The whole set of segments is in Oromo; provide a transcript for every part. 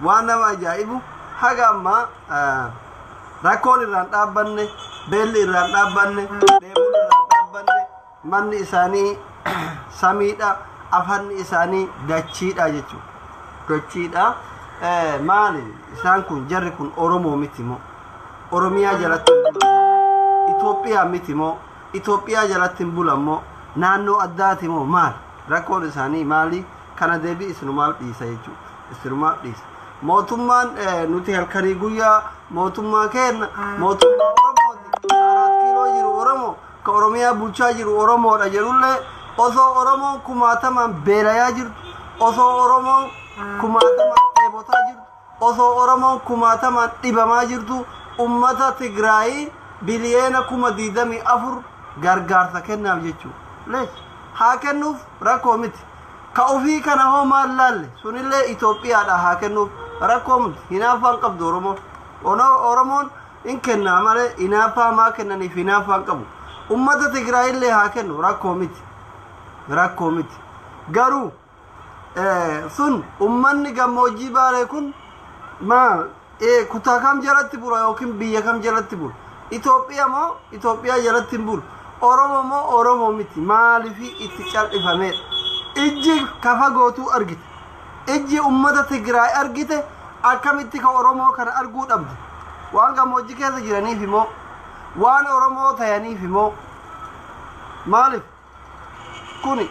وانا ما جايبو حاجة ما راكون الران أبني بيل الران أبني ديبول الران أبني من إساني سميدا أفن إساني دچيدا جتو دچيدا مالي إسان كون جري كون أورومو ميتيمو أوروميا جلاتن إثيوبيا ميتيمو إثيوبيا جلاتن بولامو نانو أداتيمو مال راكون إساني مالي كان دبي إسنو مال بيسا يجو إسنو مال بيسا موتومان نوتي هالكري قويا موتوما كين موتوما أورومو 4 كيلو جيرو أورومو كأوروميا بوچا جيرو أورومو رجلولة أوسو أورومو كماتمان بيرايا جيرو أوسو أورومو كماتمان إبوتا جيرو أوسو أورومو كماتمان إباما جيرو أمتا تقرأي بليانا كما ديدامي أفر غرغار سكنا بجيشو ليش هاكنوف راكومت كأوفي كان هو مالال سنيلة إثيوبيا دا هاكنوف راكومت هنا فانقب دورمو أورمون إن كنا ماله هنا فما كنا نفينا فانقبو أمتا تقرأي اللي هاكنو راكومت غارو سن أماني غموجي بالكون ما كتا كم جلت بورا يوكين بيا كم جلت بور إثيوبيا جلت بور أورومو ميتي مالي في إتشال إفهمت إجي كفا غوتو أرجت إجي أمتا تقرأي أرجت أكملتي كأورومو كان أرجود أبد وان غموجي كذا جراني فيمو وان أورومو ثاني فيمو مالي كوني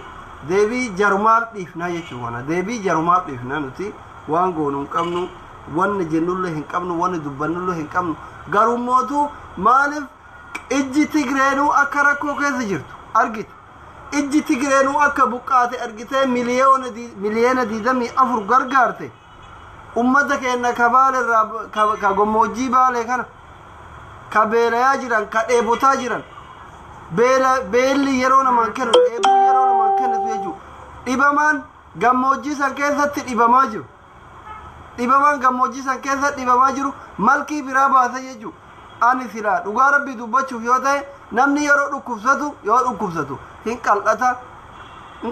دبي جرمات ديفنا يجوانا دبي جرمات ديفنا نتي وان غونون كمنو وان جنول له كمنو وان دبنول له كمنو غروموتو مالف إجي تجرينو أكركو كذا جرتو أرجت إجي تجرينو أكبوكاتي أرجته مليون دي دمي أفر غرغارتي أمتك إن كبال الرب كغموجي بالي كنا كبيرة جيران كأبوتا جيران بيلي يرونا مانكر أبو يرونا مانكر تيجو إبامان غموجي سانكيسة إباماجو إبامان غموجي سانكيسة إباماجو مالكي برابا تيجو أني سيرات وقارب بدوبة يوته نمني يرو ركوبساتو هن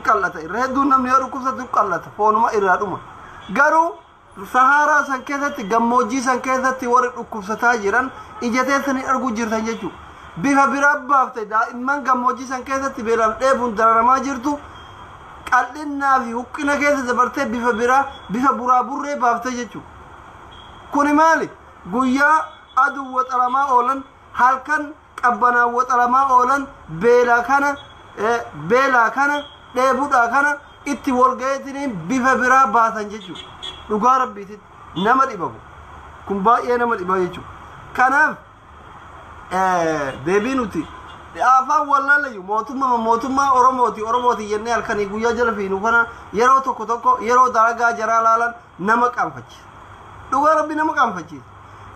كاللاتا إرهدو نمني يرو ركوبساتو كاللاتا فونما إرهدوما غارو سهارا سانكيسة غموجي سانكيسة ورق ركوبساتا جيران إجاتي سني أرغو جيرتان جيجو بيفا برابا فتاي دائمان غموجي سانكيسة بيرام ديبون درارما جيرتو قلنا في حقنا كيسة دبرتي بيفا برابوري بافتي جيجو كوني مالي قويا أدو وطلما أولن هالكن قبنا وطلما أولن بيلا كان ديبودا كان itti walgaytini bifa bira baasan jechu dhugaa rabbiitti nama dhibabu kun baay'ee nama dhiba jechu kanaaf deebiinuti afaan wallaalayu mootummaa oromooti jennee halkanii guyyaa jala fiinu kana yeroo tokko yeroo dalagaa jaraa laalan nama qaanfachiisa dhugaa rabbi nama qaanfachiisa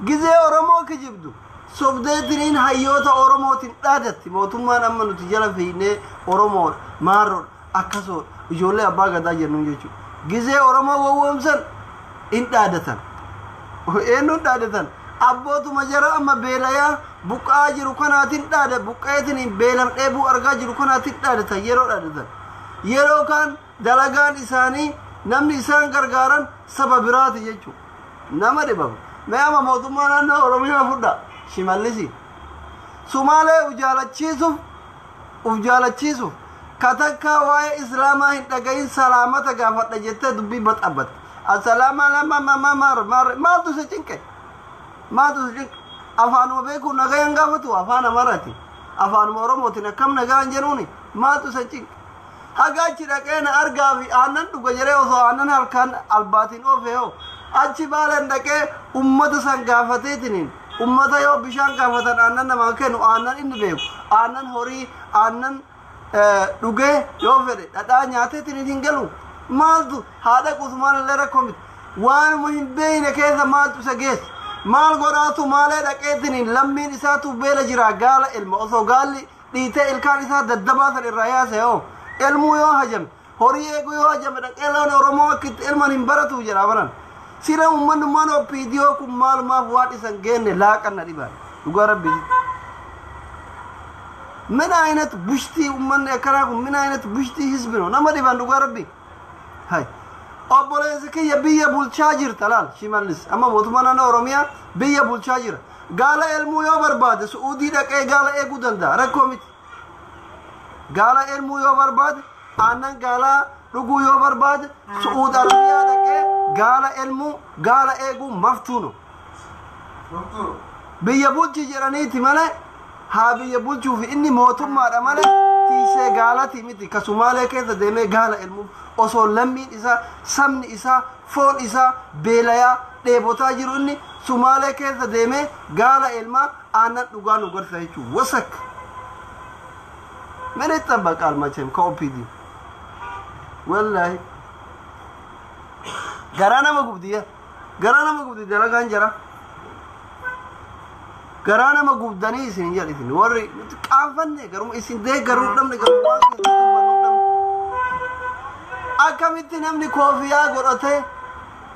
gizee oromoo kijibdu sobdeetiniin hayyoota oromootiin dhaadatti mootummaan amma nuti jala fiinee oromoo maarroon akkasoo ijoollee abbaa gadaa jennuun jechuudha gizee oromoo wawwoomsan in dhaadatan eenyuun dhaadatan abbootuma jara amma beelayaa buqqaa jiru kanaatiin dhaada buqqeetiin beelam dheebuu argaa jiru kanaatiin dhaadatan yeroo kaan dalagaan isaanii namni isaan gargaaran saba biraati jechuudha nama dhibamu mee amma mootummaa naannoo oromiyaa fudhaa shimallisi sumaalee ujaalachiisuuf katakka waa'ee islaamaa hin dhagayin salaamata gaafadha jettee dubbii baxabbat assalaamu alaykum maaltu si cinqe afaanuma beekuu nagayan gaafatu afaan amarati afaanuma oromootiin akkam nagaan jedhuuni maaltu si cinqe hagaachi dhaqee na argaa fi aannan dhuga jedhee osoo aannan halkan albaatiin oofee hoo achi baalan dhaqee ummata san gaafateetiniin ummata yoo bishaan gaafatan aannan namaa kennu aannan inni beeku aannan horii aannan dhugee yoo fedhe dhadhaa nyaateetiin hin galu maaltu haadha qusmaan illee rakkoo miti waanuma hin beeyne keessa maaltu isa geessa maal godhaatu maalee dhaqeetiin lammiin isaatu beela jira gaala ilma osoo gaalli dhiitee ilkaan isaa daddabaasan irraa yaase hoo ilmuu yoo hajame horii eeguu yoo hajame dhaqee loon oromoo akkitti ilman hin baratu jedha banan sira ummannummaan oppiidiyoo kun maalumaaf waan isan geenne laaqanna dhibaa dhugaa rabbiiti من عينت بشتي ومن أكراكم من عينت بشتي حزبنا نما دي باندو ربي هاي obboleessi kiyya biyya bulchaa jirta laal shimallis amma mootummaa naannoo oromiyaa biyya bulchaa jira gaala elmuu yoo barbaade su'uudii dhaqee gaala eeguu danda'a rakkoo miti gaala elmuu yoo barbaade aannan gaalaa dhuguu yoo barbaade su'uud arabiyaa dhaqee gaala elmuu gaala eeguu maftuuno biyya bulchi jedhaniiti malee haa biyya bulchuuf inni mootummaadha malee tiisee gaalati miti ka Sumaalee keessa deemee gaala elmuu osoo lammiin isaa sabni isaa foon isaa beelayaa dheebotaa jiru inni Sumaalee keessa deemee gaala elmaa aannan dhugaa nu gorsa jechuun wasak من يتبقى المجهم كوبيدي والله قرانا ما قبضيه قرانا ما قبضي دلا كان قرانا ما قبضني سين جالي سين وري كافني قروم إسين ده قروم دم نقروم دم أكملت نمني كوفيا قرأته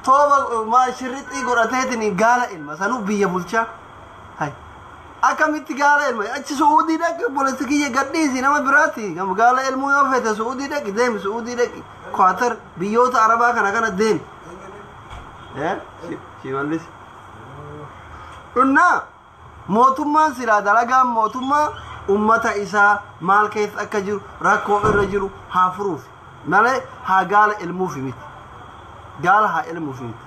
توبا ما شريت قرأته تني قال إلما سانو بيا بولشا هاي أكملت قال إلما أشي سعودي ده بولسكية قديسي نما براتي كم قال إلمو يوفيت سعودي ده ديم سعودي ده خاطر بيوت عربا كنا دين إيه شي مالس قلنا موتما سلا دلقا موتما أمتا إسا مال كيس أكجر راكو الرجل هافروف مالي ها قال إلمو في ميت قال ها إلمو في ميت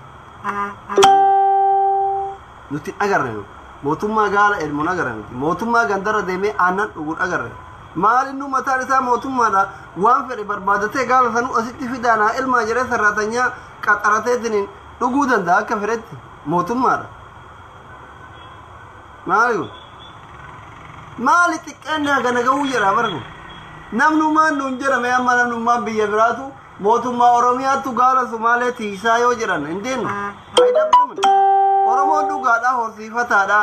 نتي أقرنو موتما قال إلمو نقرنو موتما قندر ديمي آنان أقول أقرنو مال إنو متا نسا موتما دا وان فري بربادته قال سنو أسيتي في دانا إلما جري سراتنيا قطرته دنين نقودا دا كفرت موتما دا مالي مالي تكأنها غنقو جرى برغو نمنو ما ننجر مياما نمنو ما بيبراتو موتما أرومياتو قال سمالي تيسايو جران اندين هايدا بمن أرومو دوغا دا هورسيفتا دا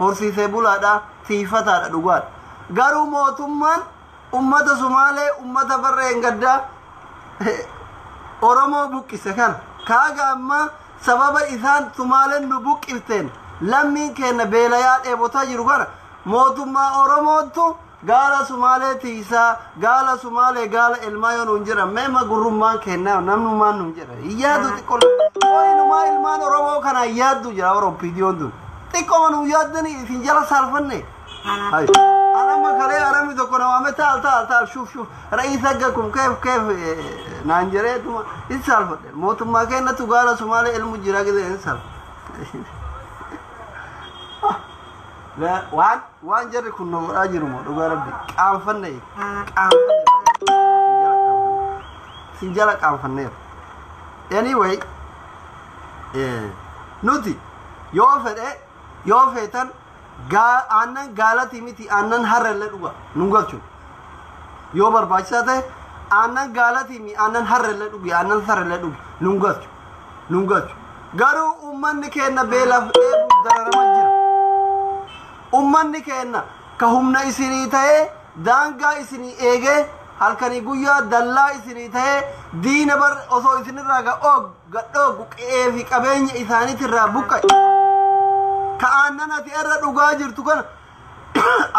هورسيسي بولا دا تيفتا دا دوغا غارو موتما أمتا سمالي أمتا برين قدا أرومو بوكي سكان كاغا أما سبب إثان سمالي نبوك إفتين لمن كان بيلايات إبوتا جروغانا موتما أروموتو قال سمالي تيسا قال سمالي قال المايون ننجرا ميما قرمان كنا نمنو ما ننجرا إيادو تقول وينو ما إلمان أرومو كان إيادو جرا ورم بيديون دون تقول منو إيادني سنجرا سالفني هاي أنا ما خلي أرامي دكونا وامي تعال شوف رئيسكم كيف نانجريتما إنسالفت موتما كنا تقال سمالي المجرا كده إنسالف لا وان جري كنا راجل مو دوغا ربي قام فني سنجلا قام فني anyway نوتي يوفيتن آنن غالتي ميتي آنن هرل دوغا نونغالچو يو برباچاته آنن غالتي مي آنن هرل دوغي آنن هرل دوغي نونغالچو غارو امن كينا بيلا دررمجر ummanni kenna ka humna isinii ta'e daangaa isinii eege halkanii guyyaa dallaa isinii ta'e diina bar osoo isinirraa gadhoogu qe'ee fi qabeenya isaaniitirraa buqqa'e ka aannan ati irra dhugaa jirtu kana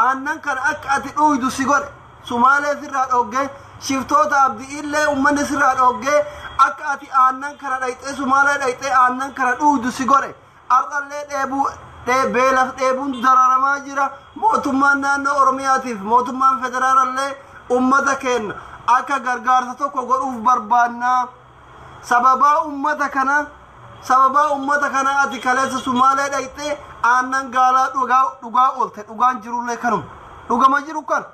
aannan kana akka ati dhuydu si godhe sumaalee sirraa dhoggee shiftoota abdii illee ummanni sirraa dhoggee akka ati aannan kana dhayxee sumaalee dhayxee aannan kana dhuydu si godhe ardallee dheebuu beelaf dheebuun dararamaa jira mootummaan naannoo oromiyaatiif mootummaan federaalaallee ummata kenna akka gargaarsa tokko godhuuf barbaannaa sababaa ummata kana ati kaleessa sumaalee dhayxee aannan gaalaa dhugaa oolte dhugaan jirullee kanuma dhugama jiru kan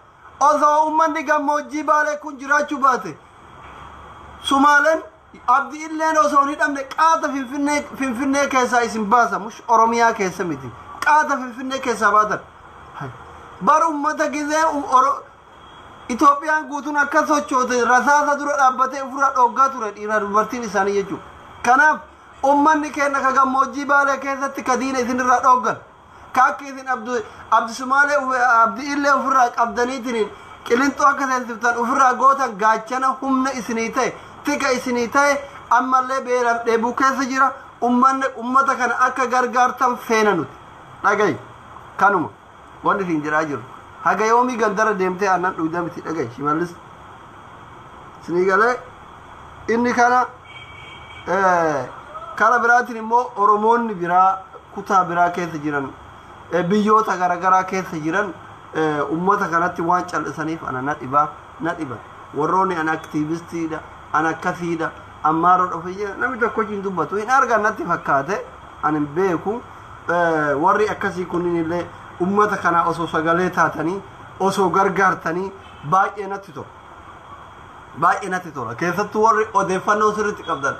osoo ummanni gammoojjii baalee kun jiraachuu baate sumaaleen abdi illeen osoo hidhamne qaata finfinnee keessaa isin baasa mush oromiyaa keessa miti qaata finfinnee keessaa baatan bar ummata gizee Itoophiyaan guutuun akka sochoote rasaasa dura dhaabbatee ofirraa dhoggaa ture dhiira dubartiin isaanii jechuudha kanaaf ummanni keenya ka gammoojjii baalee keessatti ka diina isinirraa dhoggan ka akka isin abdi sumaalee abdi illee ofirraa qabdaniitiin qilinxoo akka seensiftan ofirraa gootan gaachana humna isinii ta'e tika isinii ta'e ammallee beelaf dheebuu keessa jira ummata kana akka gargaartan feena nuti dhagayi kanuma wanti isin jiraa jiru haga yoomii gandara deemtee aannan dhugda miti dhagayi shimallis isinii galee inni kana kala biraatiin immoo oromoonni biraa kutaa biraa keessa jiran biyyoota garaagaraa keessa jiran ummata kanatti waan callisaniif ana na dhiba warroonni ana aktiivistiidha ana akkasiidha ammaaroo dhufee jira namni tokko hin dubbatu hin argan natti fakkaate ani beeku warri akkasii kunniin illee ummata kana osoo sagalee taatanii osoo gargaartanii baay'ee natti tola keessattuu warri odeeffannoo sirriitti qabdan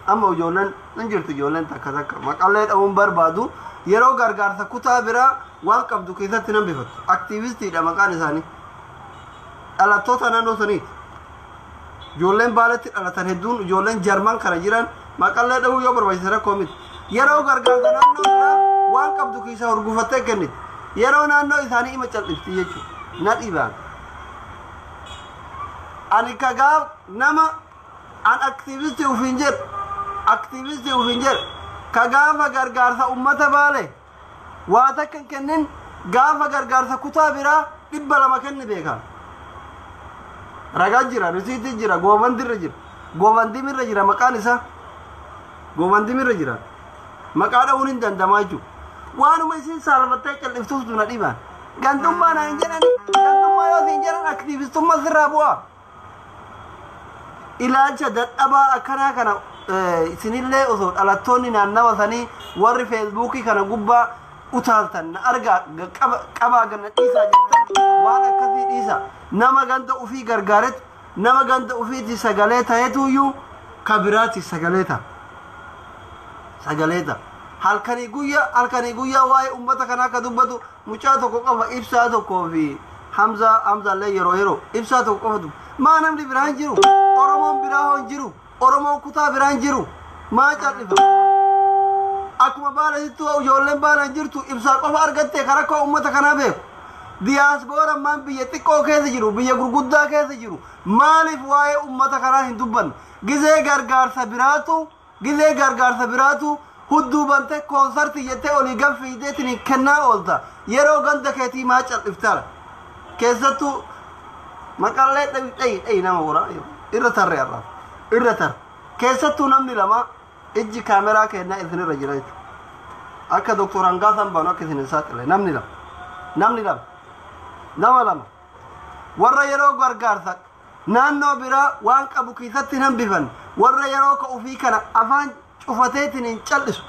amma ijoolleen nan jirtu ijoolleen takka maqallee dhabuun barbaadu yeroo gargaarsa kutaa biraa waan qabdu keessatti nan bifatu aktiivistiidha maqaan isaanii dhalattoota naannoo saniiti ijoolleen baaletti dhalatan hedduun ijoolleen jarman kana jiran maqallee dhabuu yoo barbaachise rakkoo miti yeroo gargaarsa naannoo biraa waan qabdu keessa hurgufattee kenniti yeroo naannoo isaanii ima cal'ifti jechuudha na dhibaan ani kagaaf nama an aktiivistii ufiin jedhu kagaafa gargaarsa ummata baale waa takka hin kennin gaafa gargaarsa kutaa biraa 200 kenni beekan ragaa jira risiitii jira goobandimirra jira maqaan isaa goobandimirra jira maqaa dha'uun hin dandamaa jechuudha waanuma isin saalfattee cal'iftuus na dhibaan gantummaa na hin jedhani gantummaa yoo siin jedhan aktiivistummaa sirraa bu'aa ilaalcha dadhabaa akkanaa kana isinillee osoo dhalattoonni naannawa sanii warri feesbuukii kana gubbaa utaaltan na argaa qabaa ganna dhiisaa jettan waan akkasii dhiisa nama ganda ufii gargaaretu nama ganda ufiiti sagalee ta'etuyyuu ka biraati sagalee ta'a halkanii guyyaa waa'ee ummata kanaa ka dubbatu mucaa tokko qofa ibsaa tokkoo fi hamzaallee yeroo ibsaa tokko qofatu maa namni biraan jiru oromoon biraa hoon jiru oromoon kutaa biraan jiru maa cal'ifa akkuma baalatittu ijoolleen baalan jirtu ibsaa qofa argattee ka rakkoo ummata kanaa beeku diyaaspoora maan biyya xiqqoo keessa jiru biyya gurguddaa keessa jiru maaliif waa'ee ummata kanaa hin dubbanne gizee gargaarsa biraatu hudduu bante koonsartii jettee olii ganfiideetiin kennaa oolta yeroo ganda keetii maa cal'iftaala keessattuu maqallee dhayi nama wara irra tar keessattuu namni lama ijji kaameraa kennaa isinirra jira jechuudha akka doktor Hangaasan baanu akka isin hin saaxile namni lama warra yeroo gargaarsa naannoo biraa waan qabu keessatti hambifan warra yeroo ka ufii kana afaan cufateetiin hin cal'isu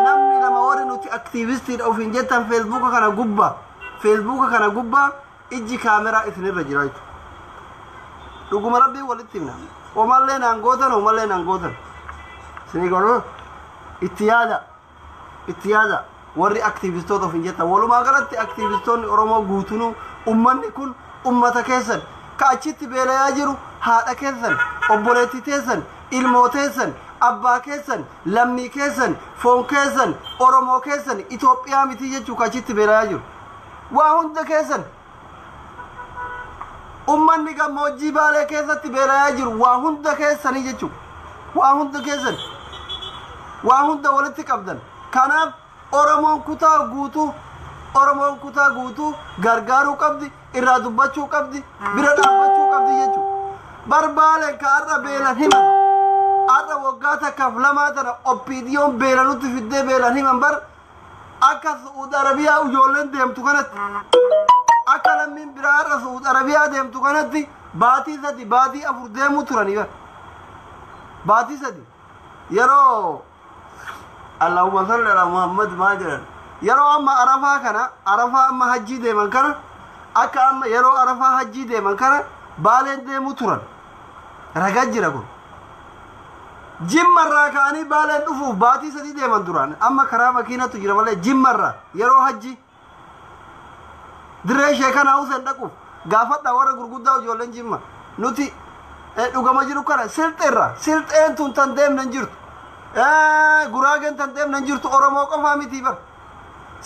namni lama warri nuti aktiivistiidha ufiin jettan feesbuuka kana gubbaa ijji kaameraa isinirra jira jechuudha dhuguma rabbii walitti himna omallee naan gootan isinii godhu itti yaada warri aktiivistoota ofiin jettan walumaa galatti aktiivistoonni oromoo guutunuu ummanni kun ummata keessan ka achitti beelayaa jiru haadha keessan obboleettii teessan ilmoo teessan abbaa keessan lammii keessan foon keessan oromoo keessan Itoophiyaa miti jechuu ka achitti beelayaa jiru waa hunda keessan ummanni gammoojjii baalee keessatti beelayaa jiru waa hunda keessanii jechuu waa hunda walitti qabdan kanaaf oromoon kutaa guutuu gargaaruu qabdi irraa dubbachuu qabdi bira dhaabbachuu qabdi jechuu barbaaleen ka arra beelan himan arra waggaa takkaaf lamaa tana oppiidiyoon beelanutti fiddee beelan himan bar akka Su'uud Arabiyaa ijoolleen deemtu kanatti akka lammiin biraa arra Su'uud Arabiyaa deemtu kanatti baatii 4 deemuu turanii bar baatii 3 yeroo Allahumma salli ala Muhammad maa jedhan yeroo amma arafaa amma hajjii deeman kana akka amma yeroo arafaa hajjii deeman kana baaleen deemuu turan ragaa jira kun jimmarraa ka'anii baaleen dhufuuf baatii 3 deeman duraan amma karaa makiinatu jira malee jimmarraa yeroo hajjii dirree sheekanaa Huseen dhaquuf gaafadha warra gurguddaa ijoolleen jimma nuti dhugama jiru kana silxeen tun tan deemnan jirtu guraagen tan deemnan jirtu oromoo qofaa miti bar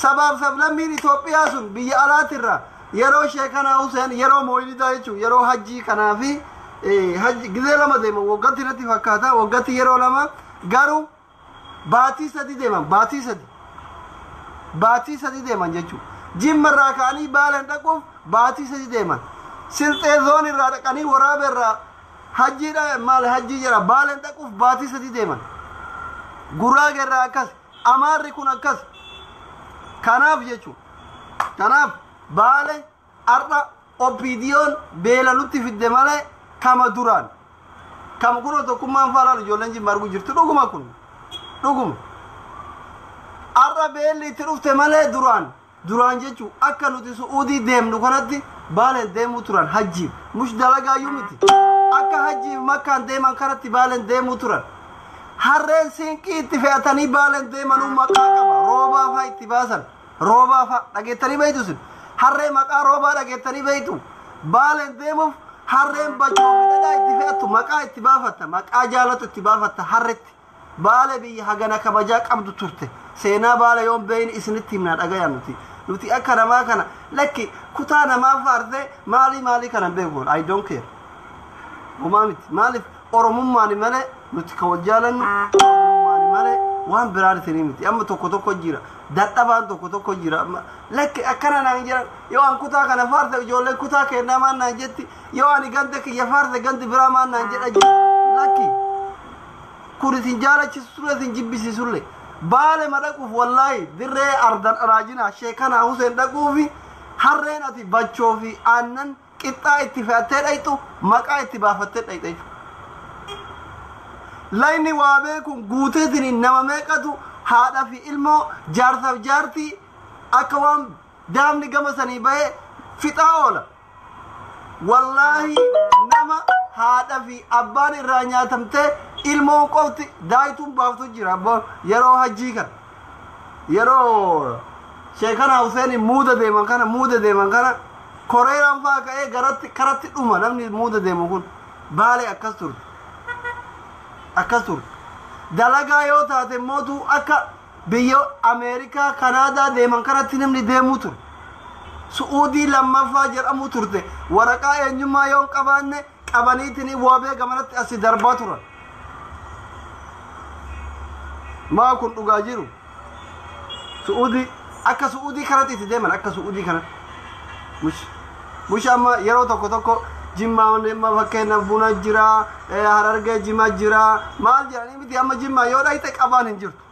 sabaaf sablammiin Itoophiyaa sun biyya alaatirraa yeroo sheekanaa Huseen yeroo mooyilidaa jechuun yeroo hajjii kanaa fi hajji gizee lama deeman waggatti natti fakkaata waggatti yeroo lama garuu baatii 3 deeman baatii 3 deeman jechuun jimmarraa ka'anii baaleen dhaquuf baatii 3 deeman silxee zoon irraa dhaqanii waraabeerraa hajji da mal hajji jira baalen dhaquuf baatii sadii deeman gurraaga irraa akkas amaarri kun akkas kanaaf jechuudha kanaaf baale arra opidiyoon beela nutti fidde malee kama duraan kama kunoo tokkummaan faalaan ijoolleen jimma arguu jirtu dhuguma kun dhuguma arra beelli itti dhufte malee duraan jechuun akka nuti su'uudii deemnu kanatti baalen deemuu turan hajjiif mush dalagaayyuu miti akka hajjiif makkaan deeman kanatti baalen deemuu turan harreen siinqii itti fe'atanii baalen deemanuu maqaa qaba roobaa faa itti baasan roobaa faa dhageettanii beeytu sin harree maqaa roobaa dhageettanii beeytu baalen deemuuf harreen bajjoo midhagaa itti fe'attu maqaa itti baafatta maqaa jaalatu itti baafatta harretti baale biyya hagana kabajaa qabdu turte seenaa baale yoon beeyni isinitti himnaa dhagayaa nuti akka namaa kana lakki kutaa namaa faarte maalii kana beekuun I don't care homaa miti maaliif oromummaani malee nuti ka wajjaalannu oromummaani malee waan biraan isinii miti amma tokko jira dadhabaan tokko jira lakki akkana naan jira yoo an kutaa kana faarte ijoolleen kutaa kennaa maan naan jetti yoo ani ganda kiyya faarte gandi biraa maan naan jedha jira lakki kun isin jaalachisu ture isin jibbisiisullee baale madhaquuf wallaahi dirree ardan raajina sheekana Huseen dhaquufi harreen ati bachoo fi aannan qixxaa itti fe'attee dhayxu maqaa itti baafattee dhayxe layni waa beekun guuteetiin nama meeqatu haadha fi ilmoo jaarsaaf jaartii akka waan daamni gama sanii bahee fixaa oola wallaahi nama haadha fi abbaan irraa nyaatamtee ilmoon qofti daayituun baaftu jira abboon yeroo hajjii kan yeroo sheekana Huseen muuda deeman kana koreeraan faa ka'ee karatti dhuma namni muuda deemu kun baale akkas turte dalagaa yoo taate mootu akka biyya Ameerikaa Kanaadaa deeman kanatti namni deemuu ture su'uudii lammaffaa jedhamu turte waraqaa eenyummaa yoon qabaanne qabaniitiin waabee gamanatti asi darbaa turan maa kun dhugaa jiru su'uudii akka su'uudii kanatti itti deeman akka su'uudii kanatti mush amma yeroo tokko jimmaa nema fakkeenyaaf buna jira harargee jimmaa jira maal jedhanii miti amma jimmaa yoo dhayxe qabaan hin jirtu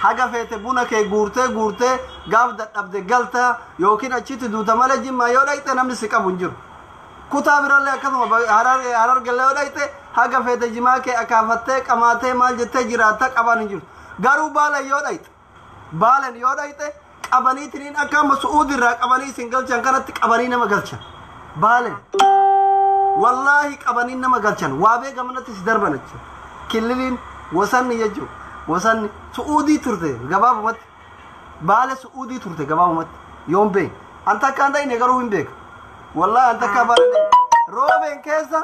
haga feete buna kee guurtee gaaf dadhabde galta yookiin achitti duuta malee jimmaa yoo dhayxe namni si qabu hin jiru kutaa birallee akkasuma harargeellee yoo dhayxe haga feete jimaa kee akaafattee qamaatee maal jettee jiraatta qabaan hin jirtu garuu baalen yoo dhayxe qabaniitiin akka amma su'uudirraa qabanii isin galchan kanatti qabanii nama galchan baalen wallaahi qabanii nama galchan waabee gamanatti si darban jechuudha killiliin wasanni jechuudha wasanni su'uudii turte gabaabumatti baale su'uudii turte gabaabumatti yoon beek anta akka andayne garuu hin beeka wallaahi anta akka baale roobeen keessa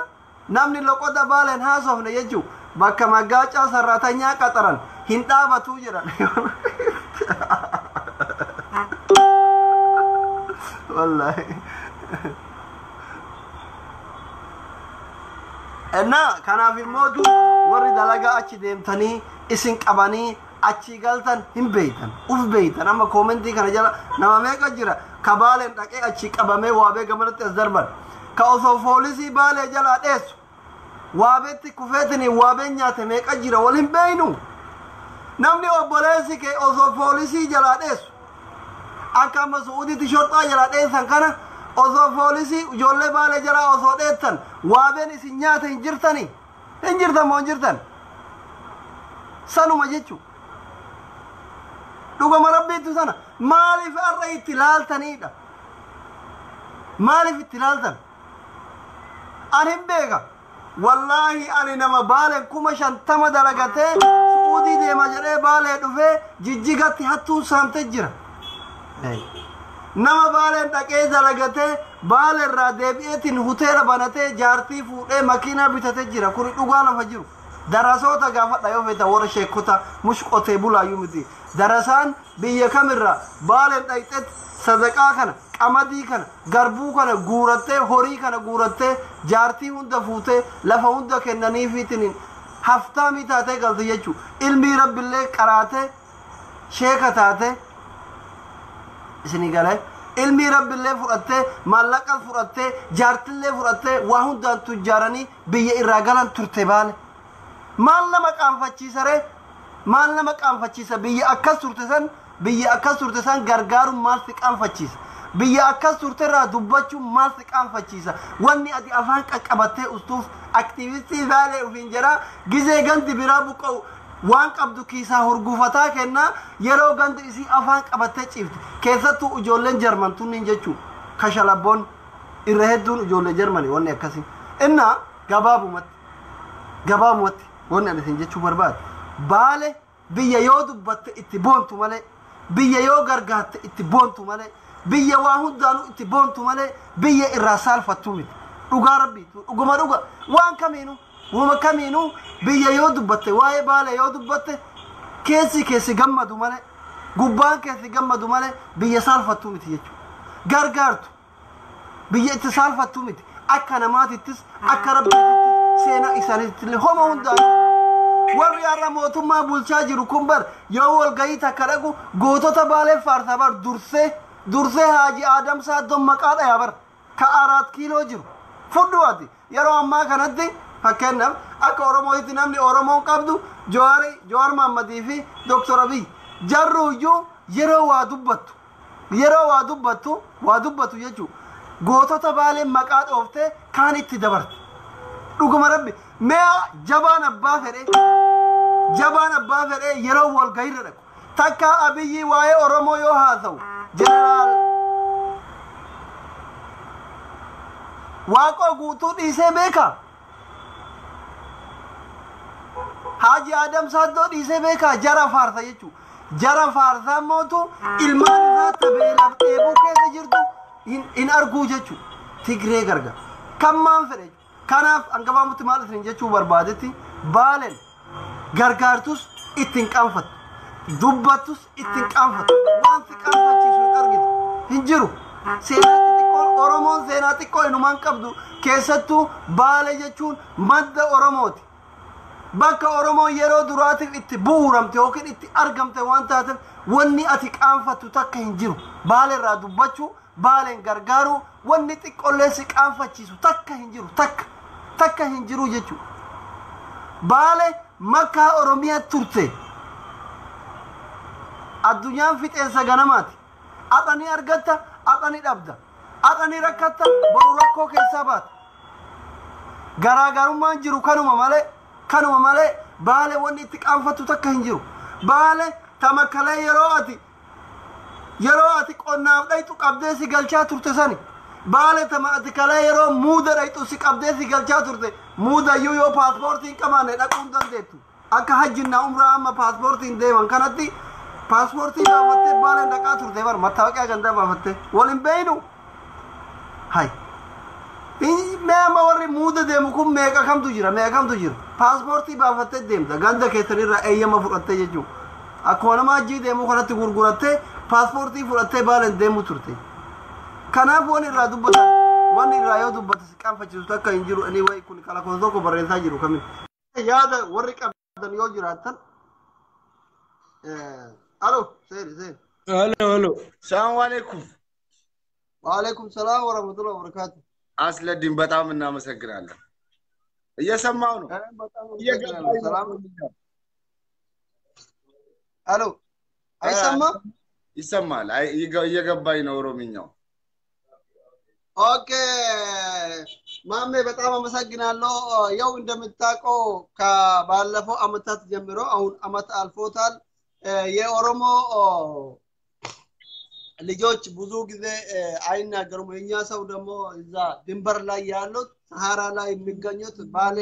namni loqoda baalen haasofne jechuudha bakka maggaacaa sarratanyaa qaxaran hin dhaabatuu jedhan wallahi enna kanaaf immoo warri dalagaa achi deemtanii isin qabanii achi galtan hin beeytan uf beeytan amma koomentii kana jala nama meeqa jira ka baaleen dhaqee achi qabamee waabee gamanatti as darban ka osoo foolisii baalee jalaa dheessu waabeetti kufeetanii waabeen nyaate meeqa jira wal hin beeynu namni obboleessi kee osoo foolisii jalaa dheessu akka amma su'uudiitti shorxaa jalaa dheessan kana osoo foolisii ijoollee baalee jalaa osoo dheettan waabeen isin nyaate hin jirtanii hin jirtan moo hin jirtan sanuma jechu dhugama rabbiitu sana maaliif arra itti laaltaniidha maaliif itti laaltan an hin beeka wallaahi ani nama baalen 50 dalagatee su'uudii deema jedhee baalee dhufee jijjigatti hattuu saamte jira nama baalen dhaqee dalagatee baalerraa deebi'eetiin huteela banatee jaartii fuudhee makiinaa bitatee jira kuni dhugaa lafa jiru darasoota gaafadha yoo feeta warra sheekota mush qotee bulaayyuu miti darasaan biyya kamirraa baalen dhayxeet sadaqaa kana qamadii kana garbuu kana guurattee horii kana guurattee jaartii hunda fuutee lafa hunda kennaniifiitiin haftaamii taatee galte jechuu ilmii rabbillee qaraatee sheeka taatee isinii galee ilmi rabbillee fudhattee mallaqa fudhattee jaartillee fudhattee waa hundaan tujjaaranii biyya irraa galan turte baale maal nama qaanfachiisa ree maal nama qaanfachiisa biyya akkas turte san gargaaruun maal si qaanfachiisa biyya akkas turte irraa dubbachuun maal si qaanfachiisa wanni ati afaan qaqqabattee ustuuf aktiivistii baalee ufiin jedhaa gizee gandi biraa buqqa'u waan qabdu kiisaa hurgufataa kennaa yeroo gandi isii afaan qabattee ciifte keessattuu ijoolleen jarmantuun jechuu kashalabboon irra hedduun ijoollee jarmanii wanni akkasii innaa gabaabumatti wanni ani isin jechuu barbaade baale biyya yoo dubbatte itti boontu malee biyya yoo gargaarte itti boontu malee biyya waa hundaanuu itti boontu malee biyya irraa saalfattuu miti dhugaa rabbii dhuguma dhuga waan kamiinuu wuma kamiinuu biyya yoo dubbatte waa'ee baale yoo dubbatte keessi gammadu malee gubbaan keessi gammadu malee biyya saalfattuu miti jechuudha gargaartu biyya itti saalfattuu miti akka namaatittis akka rabbiittis seenaa isaaniittillee homa hundaanuu warri har'a mootummaa bulchaa jiru kun bar yoo walgahii takka dhaqu gootota baalee faarsaa bar dursee Haaji Aadam Saaddoon maqaa dhaya bar ka 4 kiiloo jiru fudhu ati yeroo ammaa kanatti fakkeenyaaf akka Oromootti namni Oromoon qabdu Jawaar Mahammadii fi Dr. Abiy jarruuyyuu yeroo waa dubbatu jechuu gootota baalee maqaa dhooftee kaan itti dabarte dhuguma rabbi mee jabaan abbaa fedhee yeroo walgahiirra dhaqu takka Abiyyi waa'ee Oromoo yoo haasa'u jeneraal Waaqoo guutuu dhiisee beekaa Haaji Aadam Saaddoo dhiisee beekaa jara faarsa jechuu jara faarsaa mootu ilmaan isaa tabeelaaf dheebuu keessa jirtu hin arguu jechuu Tigree gargar kammaan fedhe kanaaf hangafaamutti maal isin jechuu barbaadetti baalen gargaartus ittiin qaanfattu dubbattus ittiin qaanfattu waan si qaanfachiisu hin argitu hin jiru seenaa xixiqqoo Oromoon seenaa xiqqoo inumaan qabdu keessattuu baale jechuun madda Oromooti bakka Oromoon yeroo duraatiif itti bu'uuramte yookiin itti argamte waan taateef wanni ati qaanfattu takka hin jiru baale irraa dubbachuu baaleen gargaaruu wanni xiqqollee si qaanfachiisu takka hin jiru takka hin jiru jechuudha baale makkaa Oromiyaa turte addunyaan fixeensa ganamaati axanii argatta axanii dhabda axanii rakkatta boru rakkoo keessaa baata garaagarummaan jiru kanuma malee baale wanni itti qaanfattu takka hin jiru baale tamakkalee yeroo ati qonnaaf dhayxu qabdee si galchaa turte sani baale ati kalee yeroo muuda dhayxu si qabdee si galchaa turte muudayyuu yoo paaspoortiin qabaanne dhaquun dandeettu akka hajjinnaa umraa amma paaspoortiin deeman kanatti paaspoortii baafattee baaleen dhaqaa turte bar mattaawaqiyaa gandaa baafattee waliin beeynu hay meema warri muuda deemu kun meeqa kamtu jira paaspoortii baafattee deemta ganda keessanirraa eeyyama fudhattee jechuudha akkuma nama hajjii deemuu kanatti gurgurattee paaspoortii fudhattee baaleen deemu turte kanaaf wanni irraa yoo dubbate si qaanfachiisu takka hin jiru ani wayi kun kalakoon tokko barreessaa jiru kamin yaada warri qabdan yoo jiraattan alo seeri alo ሰላም አለይኩም ወአለይኩም ሰላም ወራህመቱላሂ ወበረካቱ አስለዲን በጣም እናመሰግናለን እየሰማው ነው ሰላም alo አይሰማም ይሰማል እየገባኝ ነው ኦሮምኛው ኦኬ ማሜ በጣም አመሰግናለሁ ያው እንደምታውቀው ከባለፈው አመታት ጀምሮ አሁን አመት አልፎታል የኦሮሞ ልጆች ብዙ ጊዜ አይናገሩም የኛ ሰው ደግሞ እዛ ድንበር ላይ ያሉት ሰሃራ ላይ የሚገኙት ባሌ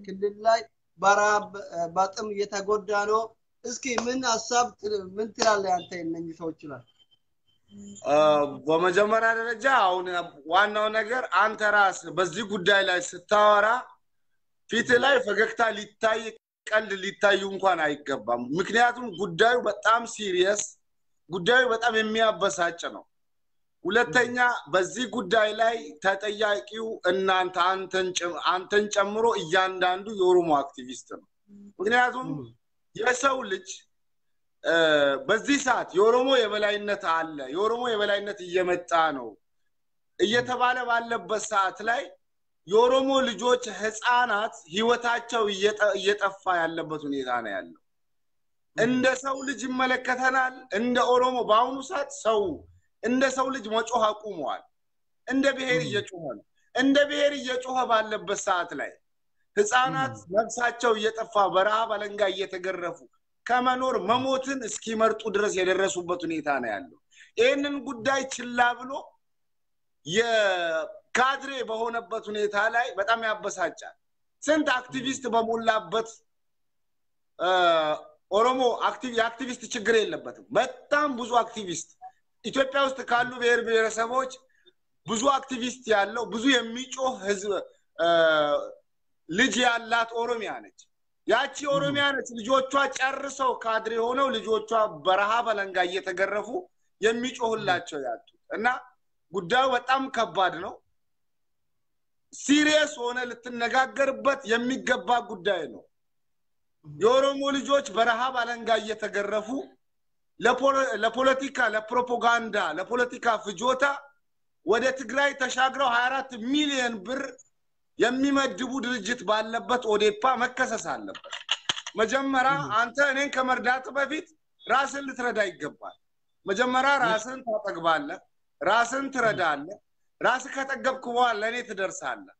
ክልል ላይ በራብ በጥም እየተጎዳ ነው እስኪ ምን ሐሳብ ምን ትላለህ አንተ እነኚህ ሰዎች ላይ በመጀመሪያ ደረጃ አሁን ዋናው ነገር አንተ ራስ በዚህ ጉዳይ ላይ ስታወራ ፊት ላይ ፈገግታ ሊታይ ቀልድ ሊታዩ እንኳን አይገባም ምክንያቱም ጉዳዩ በጣም ሲሪየስ ጉዳዩ በጣም የሚያበሳጭ ነው ሁለተኛ በዚህ ጉዳይ ላይ ተጠያቂው እናንተ አንተን ጨምሮ እያንዳንዱ የኦሮሞ አክቲቪስት ነው ምክንያቱም የሰው ልጅ በዚህ ሰዓት የኦሮሞ የበላይነት አለ የኦሮሞ የበላይነት እየመጣ ነው እየተባለ ባለበት ሰዓት ላይ የኦሮሞ ልጆች ህፃናት ህይወታቸው እየጠፋ ያለበት ሁኔታ ነው ያለው እንደ ሰው ልጅ ይመለከተናል እንደ ኦሮሞ ባሁኑ ሰዓት ሰው እንደ ሰው ልጅ መጮህ አቁሟል እንደ ብሔር እየጮኸ ነው እንደ ብሔር እየጮኸ ባለበት ሰዓት ላይ ህፃናት ነፍሳቸው እየጠፋ በረሃብ አለንጋ እየተገረፉ ከመኖር መሞትን እስኪመርጡ ድረስ የደረሱበት ሁኔታ ነው ያለው ይሄንን ጉዳይ ችላ ብሎ የካድሬ በሆነበት ሁኔታ ላይ በጣም ያበሳጫል ስንት አክቲቪስት በሞላበት ኦሮሞ አክቲቪስት ችግር የለበትም በጣም ብዙ አክቲቪስት ኢትዮጵያ ውስጥ ካሉ ብሔር ብሔረሰቦች ብዙ አክቲቪስት ያለው ብዙ የሚጮህ ህዝብ ልጅ ያላት ኦሮሚያ ነች ያቺ ኦሮሚያ ነች ልጆቿ ጨርሰው ካድሬ ሆነው ልጆቿ በረሃብ አለንጋ እየተገረፉ የሚጮህላቸው ያጡ እና ጉዳዩ በጣም ከባድ ነው ሲሪየስ ሆነ ልትነጋገርበት የሚገባ ጉዳይ ነው የኦሮሞ ልጆች በረሃብ አለንጋ እየተገረፉ ለፖለቲካ ለፕሮፓጋንዳ ለፖለቲካ ፍጆታ ወደ ትግራይ ተሻግረው 24 ሚሊዮን ብር የሚመድቡ ድርጅት ባለበት ኦዴፓ መከሰስ አለበት መጀመሪያ አንተ እኔን ከመርዳት በፊት ራስን ልትረዳ ይገባል መጀመሪያ ራስን ታጠግባለህ ራስን ትረዳለህ ራስ ከጠገብክ በኋላ ለኔ ትደርሳለህ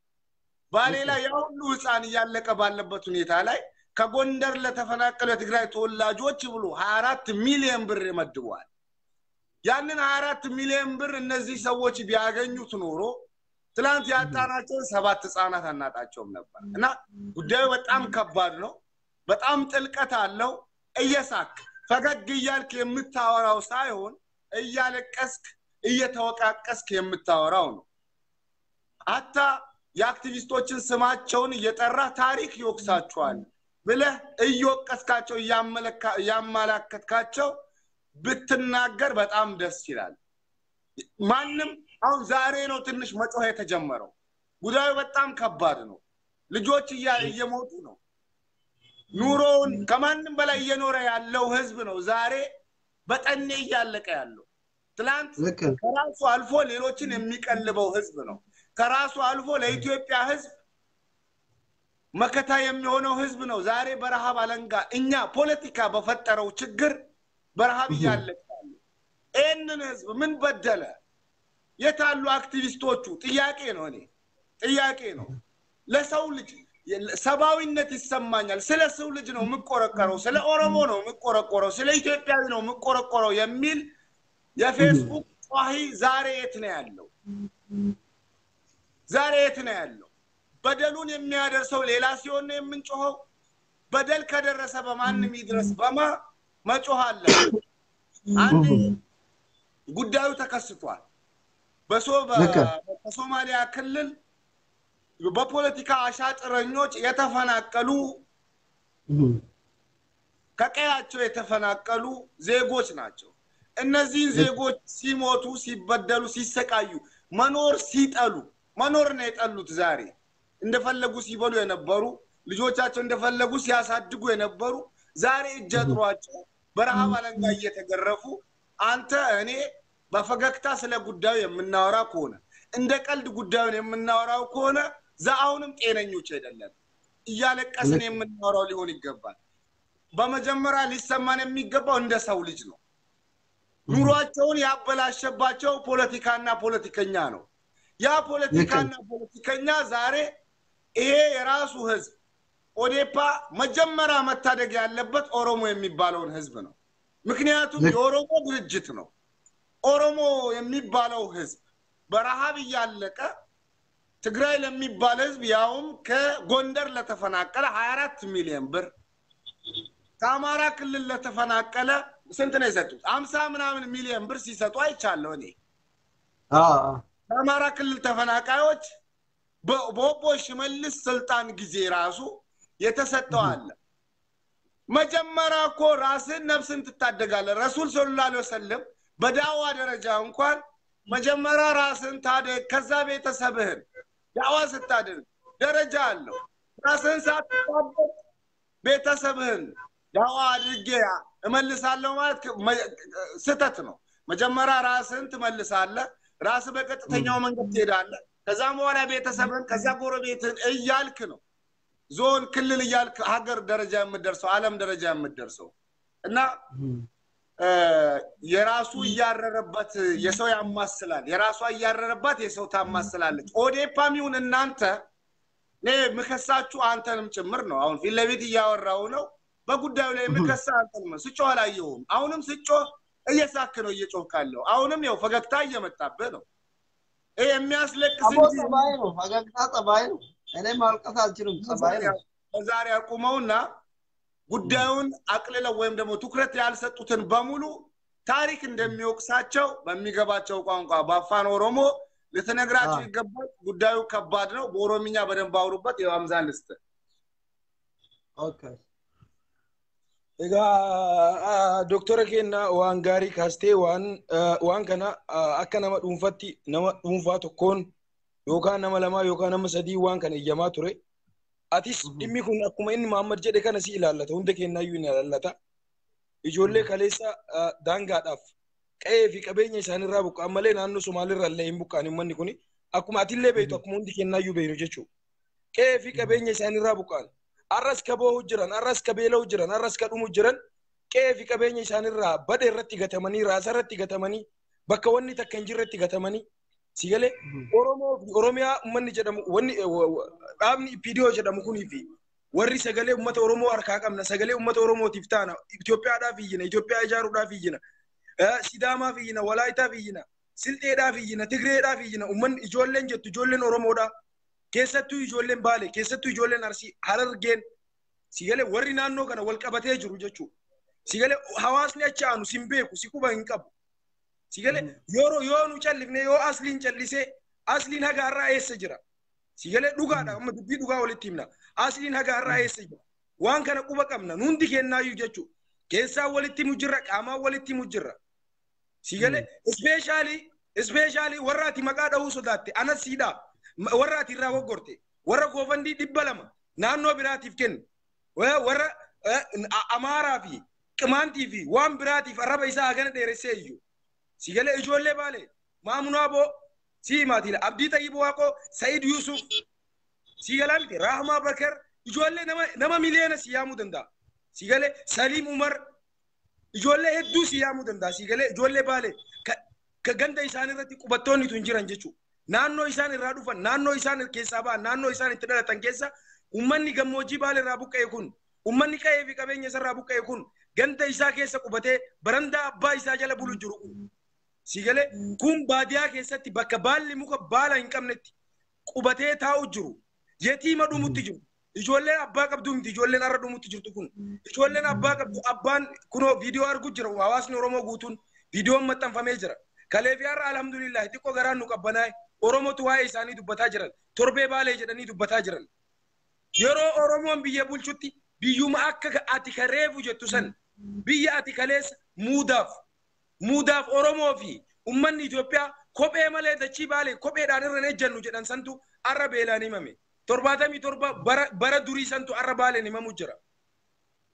ባሌላ ያሁሉ ህፃን ያለቀ ባለበት ሁኔታ ላይ ከጎንደር ለተፈናቀሉ የትግራይ ተወላጆች ብሎ 24 ሚሊዮን ብር ይመድባል ያንን 24 ሚሊዮን ብር እነዚህ ሰዎች ቢያገኙት ኖሮ ትላንት ያጣናቸው 7 ህፃናት አናጣቸውም ነበር እና ጉዳዩ በጣም ከባድ ነው በጣም ጥልቀት አለው እየሳክ ፈገግ እያልክ የምታወራው ሳይሆን እያለቀስክ እየተወቃቀስክ የምታወራው ነው አታ የአክቲቪስቶችን ስማቸውን እየጠራ ታሪክ ይወቅሳቸዋል ብለህ እየወቀስካቸው ያማላከትካቸው ብትናገር በጣም ደስ ይላል ማንንም አሁን ዛሬ ነው ትንሽ መጮህ የተጀመረው ጉዳዩ በጣም ከባድ ነው ልጆች እየሞቱ ነው ኑሮውን ከማንንም በላይ እየኖረ ያለው ህዝብ ነው ዛሬ በጠኔ እያለቀ ያለው ትላንት ከራሱ አልፎ ሌሎችን የሚቀልበው ህዝብ ነው ከራሱ አልፎ ለኢትዮጵያ ህዝብ መከታ የሚሆነው ህዝብ ነው ዛሬ በረሃብ አለንጋ እኛ ፖለቲካ በፈጠረው ችግር በረሃብ እያለቀ እነን ህዝብ ምን በደለ የታሉ አክቲቪስቶቹ ጥያቄ ነው እኔ ጥያቄ ነው ለሰው ልጅ ሰባዊነት ይሰማኛል ስለ ሰው ልጅ ነው ምቆረቆረው ስለ ኦሮሞ ነው ምቆረቆረው ስለ ኢትዮጵያዊ ነው ምቆረቆረው የሚል የፌስቡክ ጧሂ ዛሬ የት ነው ያለው ዛሬ የት ነው ያለው በደሉን የሚያደርሰው ሌላ ሲሆን ነው የምንጮኸው በደል ከደረሰ በማንም ይድረስ በማ መጮህ አለ አንድ ጉዳዩ ተከስቷል በሶማሊያ ክልል በፖለቲካ አሻጥረኞች የተፈናቀሉ ከቀያቸው የተፈናቀሉ ዜጎች ናቸው እነዚህ ዜጎች ሲሞቱ ሲበደሉ ሲሰቃዩ መኖር ሲጠሉ መኖር ነው የጠሉት ዛሬ እንደፈለጉ ሲበሉ የነበሩ ልጆቻቸው እንደፈለጉ ሲያሳድጉ የነበሩ ዛሬ እጀጥሯቸው በረሃብ አለንጋ እየተገረፉ አንተ እኔ በፈገግታ ስለ ጉዳዩ የምናወራ ከሆነ እንደ ቀልድ ጉዳዩን የምናወራው ከሆነ ዛአውንም ጤነኞች አይደለም እያለቀስን የምናወራው ሊሆን ይገባል በመጀመሪያ ሊሰማን የሚገባው እንደ ሰው ልጅ ነው ኑሯቸውን ያበላሸባቸው ፖለቲካና ፖለቲከኛ ነው ያ ፖለቲካና ፖለቲከኛ ዛሬ ይሄ የራሱ ህዝብ ኦዴፓ መጀመሪያ መታደግ ያለበት ኦሮሞ የሚባለውን ህዝብ ነው ምክንያቱም የኦሮሞ ድርጅት ነው ኦሮሞ የሚባለው ህዝብ በረሃብ ያለቀ ትግራይ ለሚባል ህዝብ ያውም ከጎንደር ለተፈናቀለ 24 ሚሊዮን ብር ከአማራ ክልል ለተፈናቀለ ስንት ነው የሰጡት 50 ምናምን ሚሊዮን ብር ሲሰጡ አይቻለሁ እኔ ከአማራ ክልል ተፈናቃዮች በኦቦ ሽመልስ ስልጣን ጊዜ ራሱ የተሰጠው አለ መጀመሪያ እኮ ራስን ነፍስን ትታደጋለህ ረሱል ሰለላሁ ዐለይሂ ወሰለም በዳዋ ደረጃ እንኳን መጀመሪያ ራስን ታደግ ከዛ ቤተሰብህን ዳዋ ስታደርግ ደረጃ አለው ራስን ሳትታደግ ቤተሰብህን ዳዋ አድርጌ እመልሳለሁ ማለት ስተት ነው መጀመሪያ ራስን ትመልሳለህ ራስ በቀጥተኛው መንገድ ትሄዳለህ ከዛም በኋላ ቤተሰብን ከዛ ጎረቤትን እያልክ ነው ዞን ክልል እያልክ ሀገር ደረጃ የምትደርሰው ዓለም ደረጃ የምትደርሰው እና የራሱ ያረረበት የሰው ያማስላል የራሱ ያረረባት የሰው ታማስላለች ኦዴፓም ይሁን እናንተ ምከሳችሁ አንተንም ጭምር ነው አሁን ፊት ለፊት ያወራው ነው በጉዳዩ ላይ ምከሳ አንተንም ስጮህ አላየሁም አሁንም ስጮህ እየሳክ ነው እየጮህካለው አሁንም ያው ፈገግታ እየመጣበት ነው የሚያስለቅስ እንጂ ጸባይ ነው ፈገግታ ጸባይ ነው እኔ ማልቀስ አልችልም ጸባይ ነው ዛሬ አቁመውና ጉዳዩን አቅልለው ወይም ደግሞ ትኩረት ያልሰጡትን በሙሉ ታሪክ እንደሚወቅሳቸው በሚገባቸው ቋንቋ በአፋን ኦሮሞ ለተነግራችሁ ይገባል ጉዳዩ ከባድ ነው በኦሮሚኛ በደንብ አውሩበት የአምዛን ልስት ኦኬ እጋ ዶክተር ኬና ዋንጋሪ ካስቴ ዋን ከና አከናማ ዱንፋቲ ነማ ዱንፋ tokkoon yookaan nama lama yookaan nama sadii waan kana iyyamaa ture atis dhimmi kun akkuma inni Muhammad jedhe kana si ilaallata hunda keenyayyuu ni ilaallata ijoollee kaleessa daangaadhaaf qe'ee fi qabeenya isaanirraa buqqa'an malee naannoo Somaaliirraa illee hin buqqa'an uummanni kun akkuma atillee beektu akkuma hundi keenyayyuu beeknu jechuudha qe'ee fi qabeenya isaanirraa buqqa'an arras ka boo'u jiran arras ka beela'u jiran arras ka dhumu jiran qe'ee fi qabeenya isaanirraa bada irratti gatamanii raasa irratti gatamanii bakka wanni takka hin jirretti gatamanii sigale Oromoo fi Oromiyaa uummanni jedhamu wanni dhaabni PDO jedhamu kunii fi warri sagalee uummata Oromoo harkaa qabna sagalee uummata Oromootiif taana Itoophiyaadhaaf iyyina Itoophiyaa ijaaruudhaaf iyyina Sidaamaaf iyyina Walaayitaaf iyyina Silxeedhaaf iyyina Tigreedhaaf iyyina uummanni ijoolleen jettu ijoolleen Oromoodha keessattuu ijoolleen Baale keessattuu ijoolleen Arsii Harargeen sigale warri naannoo kana wal qabatee jiru jechuudha sigale hawaasni achi aanu sin beeku si quba hin qabu sigale yoo nu callifne yoo asliin callise asliin haga har'a eessa jira sigale dhugaadha amma dubbii dhugaa walitti himna asliin haga har'a eessa jira waan kana quba qabna nundi kennaayyuu jechuudha keessaa walitti mu jirra qaamaa walitti mu jirra sigale especially warraati maqaa dhahuu sodaatte anas siidha warraati irraa woggorte warra goofandii 200 naannoo biraatiif kennu warra Amaaraa fi Qimaantii fi waan biraatiif arraba isaa hagana dheeressee iyyuu sigale ijoollee Baale Maamunaa Boo si maatila Abdii Tayyib Waaqoo Said Yusuf sigalamti Rahmaa Bakar ijoollee nama miliyoona siyaamuu danda'a sigale Saliim Umar ijoollee hedduu siyaamuu danda'a sigale ijoollee Baale ka ganda isaan irratti qubattoonni tun jiran jechuudha naannoo isaan irraa dhufan naannoo isaan keessaa ba'an naannoo isaan itti dhalatan keessa ummanni gammoojjii Baale irraa buqqa'e kun ummanni qe'ee fi qabeenya isarraa buqqa'e kun ganda isaa keessa qubatee barandaa abbaa isaa jala bulu jiru sigale kun baadiyaa keessatti bakka baalli muka baala hin qabnetti qubatee taa'u jiru yetiima dhumutti jiru ijoolleen abbaa qabdu miti ijoolleen arra dhumutti jirtu kun ijoolleen abbaa qabdu abbaan kunoo viidiyoo argu jira hawaasni Oromoo guutuun viidiyoon maxxanfamee jira kaleefi har'a alhamdulillah xiqqoo garaan nu qabbanaa'e Oromootu waa'ee isaanii dubbataa jiran torbee Baalee jedhanii dubbataa jiran yeroo Oromoon biyya bulchutti biyyuma akka ati kareefu jettu san biyya ati kaleessa muudaaf Oromoo fi ummanni Itoophiyaa kophee malee dachii Baalee kopheedhaan irra ejjannu jedhan santu arra beelaan himame 77 bara durii santu arra Baaleen himamu jira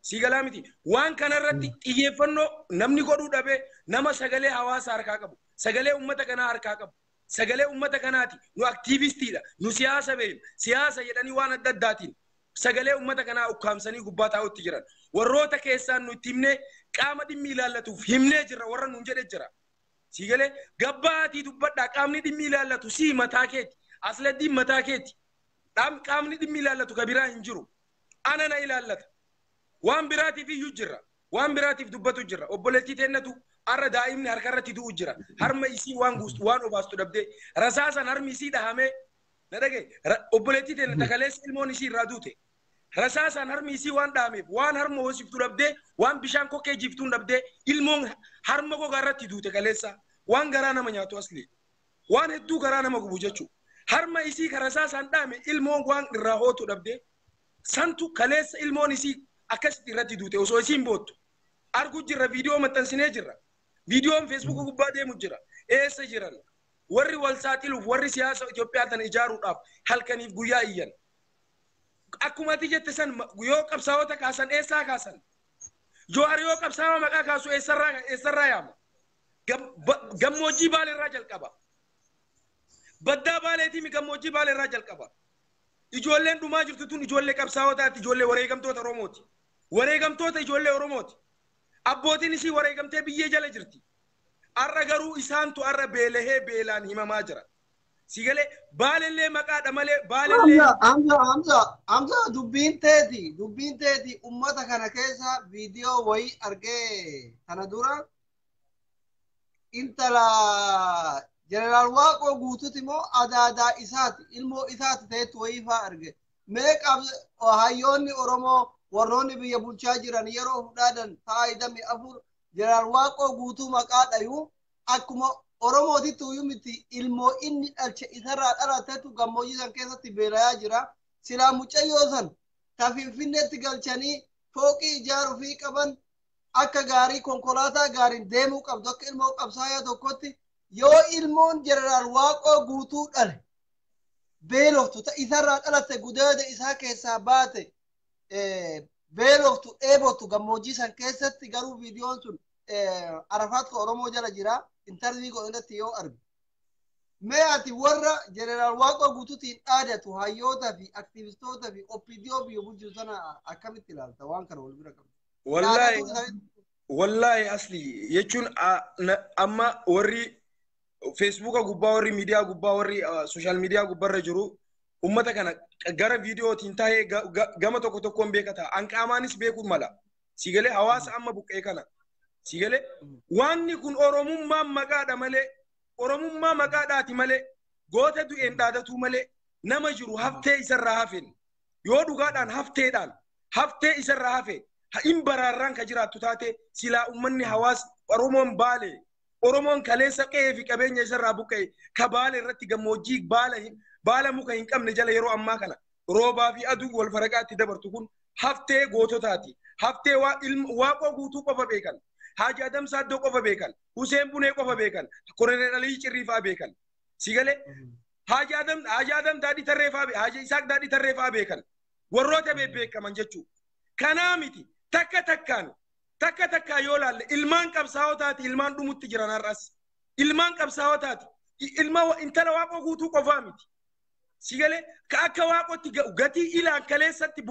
sigalaa miti waan kanarratti xiyyeeffannoo namni godhuu dhabe nama sagalee hawaasa harkaa qabu sagalee ummata kanaa harkaa qabu sagalee ummata kanaati nu aktiivistiidha nu siyaasa beeyna siyaasa jedhanii waan adda addaatiin sagalee ummata kanaa ukkaamsanii gubbaa taa'utti jiran warroota keessaan nu itti himnee qaama dhimmi ilaallatuuf himnee jirra warra nuun jedhe jira sigalee gabbaatii dubbadhaa qaamni dhimmi ilaallatu si mataa keeti asladdiin mataa keeti qaamni dhimmi ilaallatu ka biraa hin jiru ana na ilaallata waan biraatiif iyyuu jirra waan biraatiif dubbatu jirra obboleettii teennatu arra daa'imni harkarratti du'u jira harma isii waan obaastu dhabdee rasaasan harmi isii dhahamee na dhagee obboleettii teennata kaleessa ilmoon isii irraa duute rasaasan harmi isii waan dhaameef waan harma hoosiftu dhabdee waan bishaan kokkee jiftuun dhabdee ilmoon harma gogaarratti duute kaleessa waan garaa nama nyaatu asli waan hedduu garaa nama gubu jechuudha harma isii ka rasaasan dhaame ilmoon waan irraa hootu dhabdee santu kaleessa ilmoon isii akkasitti irratti duute osoo isiin boottu argu jirra viidiyoo maxxansinee jirra viidiyoon feesbuuk gubbaa deemu jira eessa jiran warri wal saaxiluuf warri siyaasa Itoophiyaa tan ijaaruudhaaf halkaniif guyyaa iyyan akkuma ati jette san yoo qabsaa'ota kaasan eessaa kaasan Jowaar yoo qabsaa'aa maqaa kaasu eessarraa yaama. Gammoojjii Baaleerraa jalqaba. Baddaa Baaleetii gammoojjii Baaleerraa jalqaba. Ijoolleen dhumaa jirtu tun ijoollee qabsaa'otaati, ijoollee wareegamtoota Oromooti. Wareegamtoota ijoollee Oromooti. Abbootiin isii wareegamtee biyyee jala jirti. Arra garuu isaantu arra beelahee beelaan himamaa jira. Sigale Baalellee maqaadha malee Baalellee Hamza dubbiin teeti ummata kana keessa viidiyoo wayii argee kana dura intala Jeneraal Waaqoo guutuuti moo adaadaa isaati ilmoo isaati ta'etu wayii fa'aa arge. Mee hayyoonni Oromoo warroonni biyya bulchaa jiran yeroo fudhaadan faayidami afur Jeneraal Waaqoo guutuu maqaadhayu akkuma Oromootitti uyyuu miti ilmoo inni dhalche isarraa dhalatetu gammoojjii san keessatti beelayaa jira. Silaa mucayyoo san ta Finfinneetti galchanii fooqii ijaaruu fi qaban akka gaarii konkolaataa gaariin deemuu qabdu akka ilmoo qabsaa'aa tokkotti yoo ilmoon Jeneraal Waaqoo guutuu dhale beeloftu ta isarraa dhalate gudeeda isaa keessaa baate beeloftu dheebotu gammoojjii san keessatti garuu viidiyoon sun Arafaat ka Oromoo jala jira. Interview godhatti yoo argu. Mee ati warra Jeneraal Waaqoo guutuutiin dhaadatu hayyoota fi aktivistoota fi OPDO biyya bulchu sana akkamitti ilaalta waan kana wal bira qabdu? Wallahi asli jechuun amma warri Facebook gubbaa warri miidiyaa gubbaa warri social media gubbarra jiru ummata kana gara viidiyootiin taa'ee gama tokko tokkoon beekata. Anqaamaanis beekuun mala. Sigalee hawaasa amma buqqee kana. Sigale wanni kun Oromummaa maqaadha malee Oromummaa maqaadhaati malee goota du'een dhaadatu malee nama jiru haftee isarraa hafeen yoo dhugaadhaan haftee isarraa hafe hin baraarraan ka jiraattu taate silaa ummanni hawaas Oromoon Baale Oromoon kaleessa qe'ee fi qabeenya isarraa buqqa'e ka Baale irratti gammoojjii baala muka hin qabne jala yeroo ammaa kana roobaa fi aduu wal faraqaatti dabartu kun haftee goototaati. Haftee Waaqoo guutuu qofa beekan. Haji Adam Saddoo qofa beekan. Hussein Bunee qofa beekan. Koloneel Alii Cirriifaa beekan. Sigale Haji Adam Daadhii Tarreefaa Haji Isaaq Daadhii Tarreefaa beekan. Warroota beekaman jechuudha. Kanaa miti takka takkaan yoo laalle ilmaan qabsaa'otaati ilmaan dhumutti jiran har'as. Ilmaan qabsaa'otaati ilma intala Waaqoo guutuu qofaa miti. Sigale ka akka Waaqootti gatii ilaan kaleessatti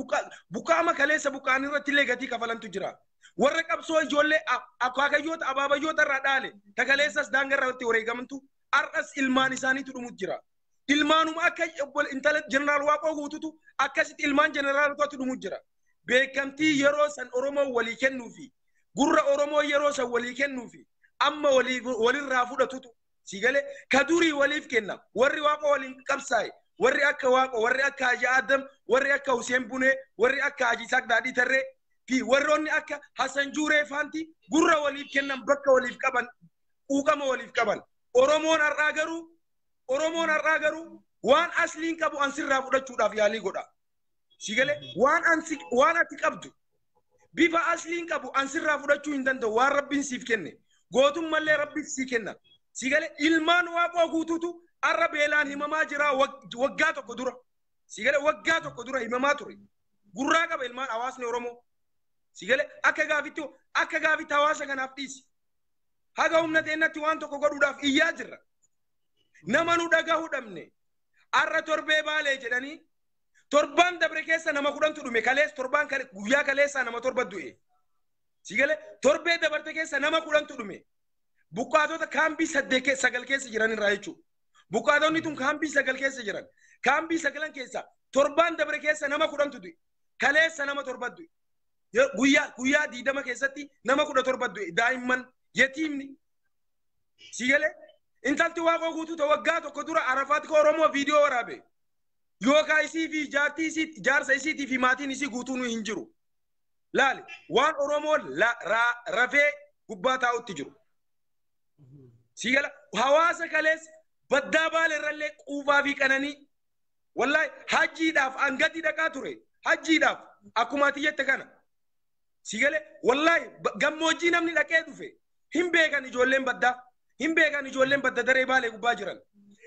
bukaama kaleessa bukaan irratti illee gatii kafalantu jira. Warra qabsoo ijoollee akaakayyoota abaabayyoota irraa dhaale takaleessas daangarraa itti wareegamantu har'as ilmaan isaaniitu dhumutti jira. Ilmaanuma akka intala Jeneraal Waaqoo guututu akkasitti ilmaan jeneraalotatu dhumutti jira. Beekamtii yeroo san Oromoo walii kennuufi gurra Oromoo yeroo san walii kennuufi amma walirraa fudhatutu sigale ka durii waliif kenna. Warri Waaqoo waliin qabsaa'e warri akka Waaqoo warri akka Haji Adam warri akka Hussein Bunee warri akka Haji Isaaq Daadhii Tarree fi warroonni akka Hassan Juuree faanti gurra waliif kennan bakka waliif qaban uukama waliif qaban. Oromoon har'aa garuu waan asliin qabu ansirraa fudhachuudhaaf yaalii godha. Sigale waan ati qabdu bifa asliin qabu ansirraa fudhachuu hin danda'u waan Rabbiin siif kenne gootummallee Rabbiin siif kenna. Sigale ilmaan Waaqoo guutuutu arra beelaan himamaa jira waggaa tokko dura. Sigale waggaa tokko dura himamaa ture. Gurraa qaba ilmaan hawaasni Oromoo. Sigale akka gaafitti hawaasa kanaaf dhiisi. Haga humna teennatti waan tokko godhuudhaaf iyyaa jirra. Nama nu dhagahuu dhabne arra torbee Baalee jedhanii torban dabre keessa nama 10tu dhume guyyaa kaleessaa nama 7 du'e. Sigale torbee dabarte keessa nama 10tu dhume. Buqqaatota kaambii 9 keessa jiran irraa jechuudha. Buqqaatonni tun kaambii 9 keessa jiran. Kaambii 9 keessa torban dabre keessa nama 10tu du'e. Kaleessa nama 7 du'e. Guyyaa 20 keessatti nama 17 du'e. Daa'imman yetiimni. Sigale intalti Waaqoo guutuu waggaa tokko dura Arafaat ka Oromoo viidiyoo waraabe. Yookaan isii fi jaarsa isiitii fi maatiin isii guutuu hin jiru. Laali waan Oromoo rafee gubbaa taa'utti jiru. Sigala hawaasa kaleessa baddaa Baaleerrallee quufaa fi qananii wallahi hajjiidhaaf angati dhaqaa ture. Hajjiidhaaf akkuma ati jette kana. Sigale wallahi gammoojjii namni dhaqee dhufe hin beekan ijoolleen baddaa. Hin beekan ijoolleen badda daree Baalee gubbaa jiran.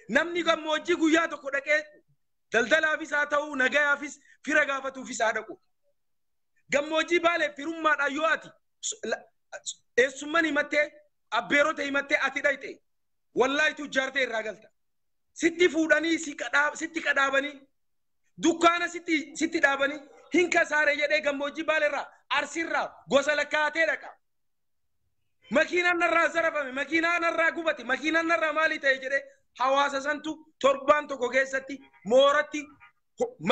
Namni gammoojjii guyyaa tokko dhaqee daldalaafis haa ta'u nagayaafis fira gaafatuufis haa dhaqu. Gammoojjii Baalee firummaadhaan yoo ati eessumman himattee abbeerota himattee ati dhayxe wallahi tu jaartee irraa galta sitti fuudhanii sitti qadaabanii dukkaana sitti dhaabanii hin kasaare jedhee gammoojjii baalerraa arsirraa gosa lakkaatee dhaqa makiinaan narraa zarafame makiinaan narraa gubate makiinaan narraa maalii ta'e jedhee hawaasa santu torbaan tokko keessatti mooratti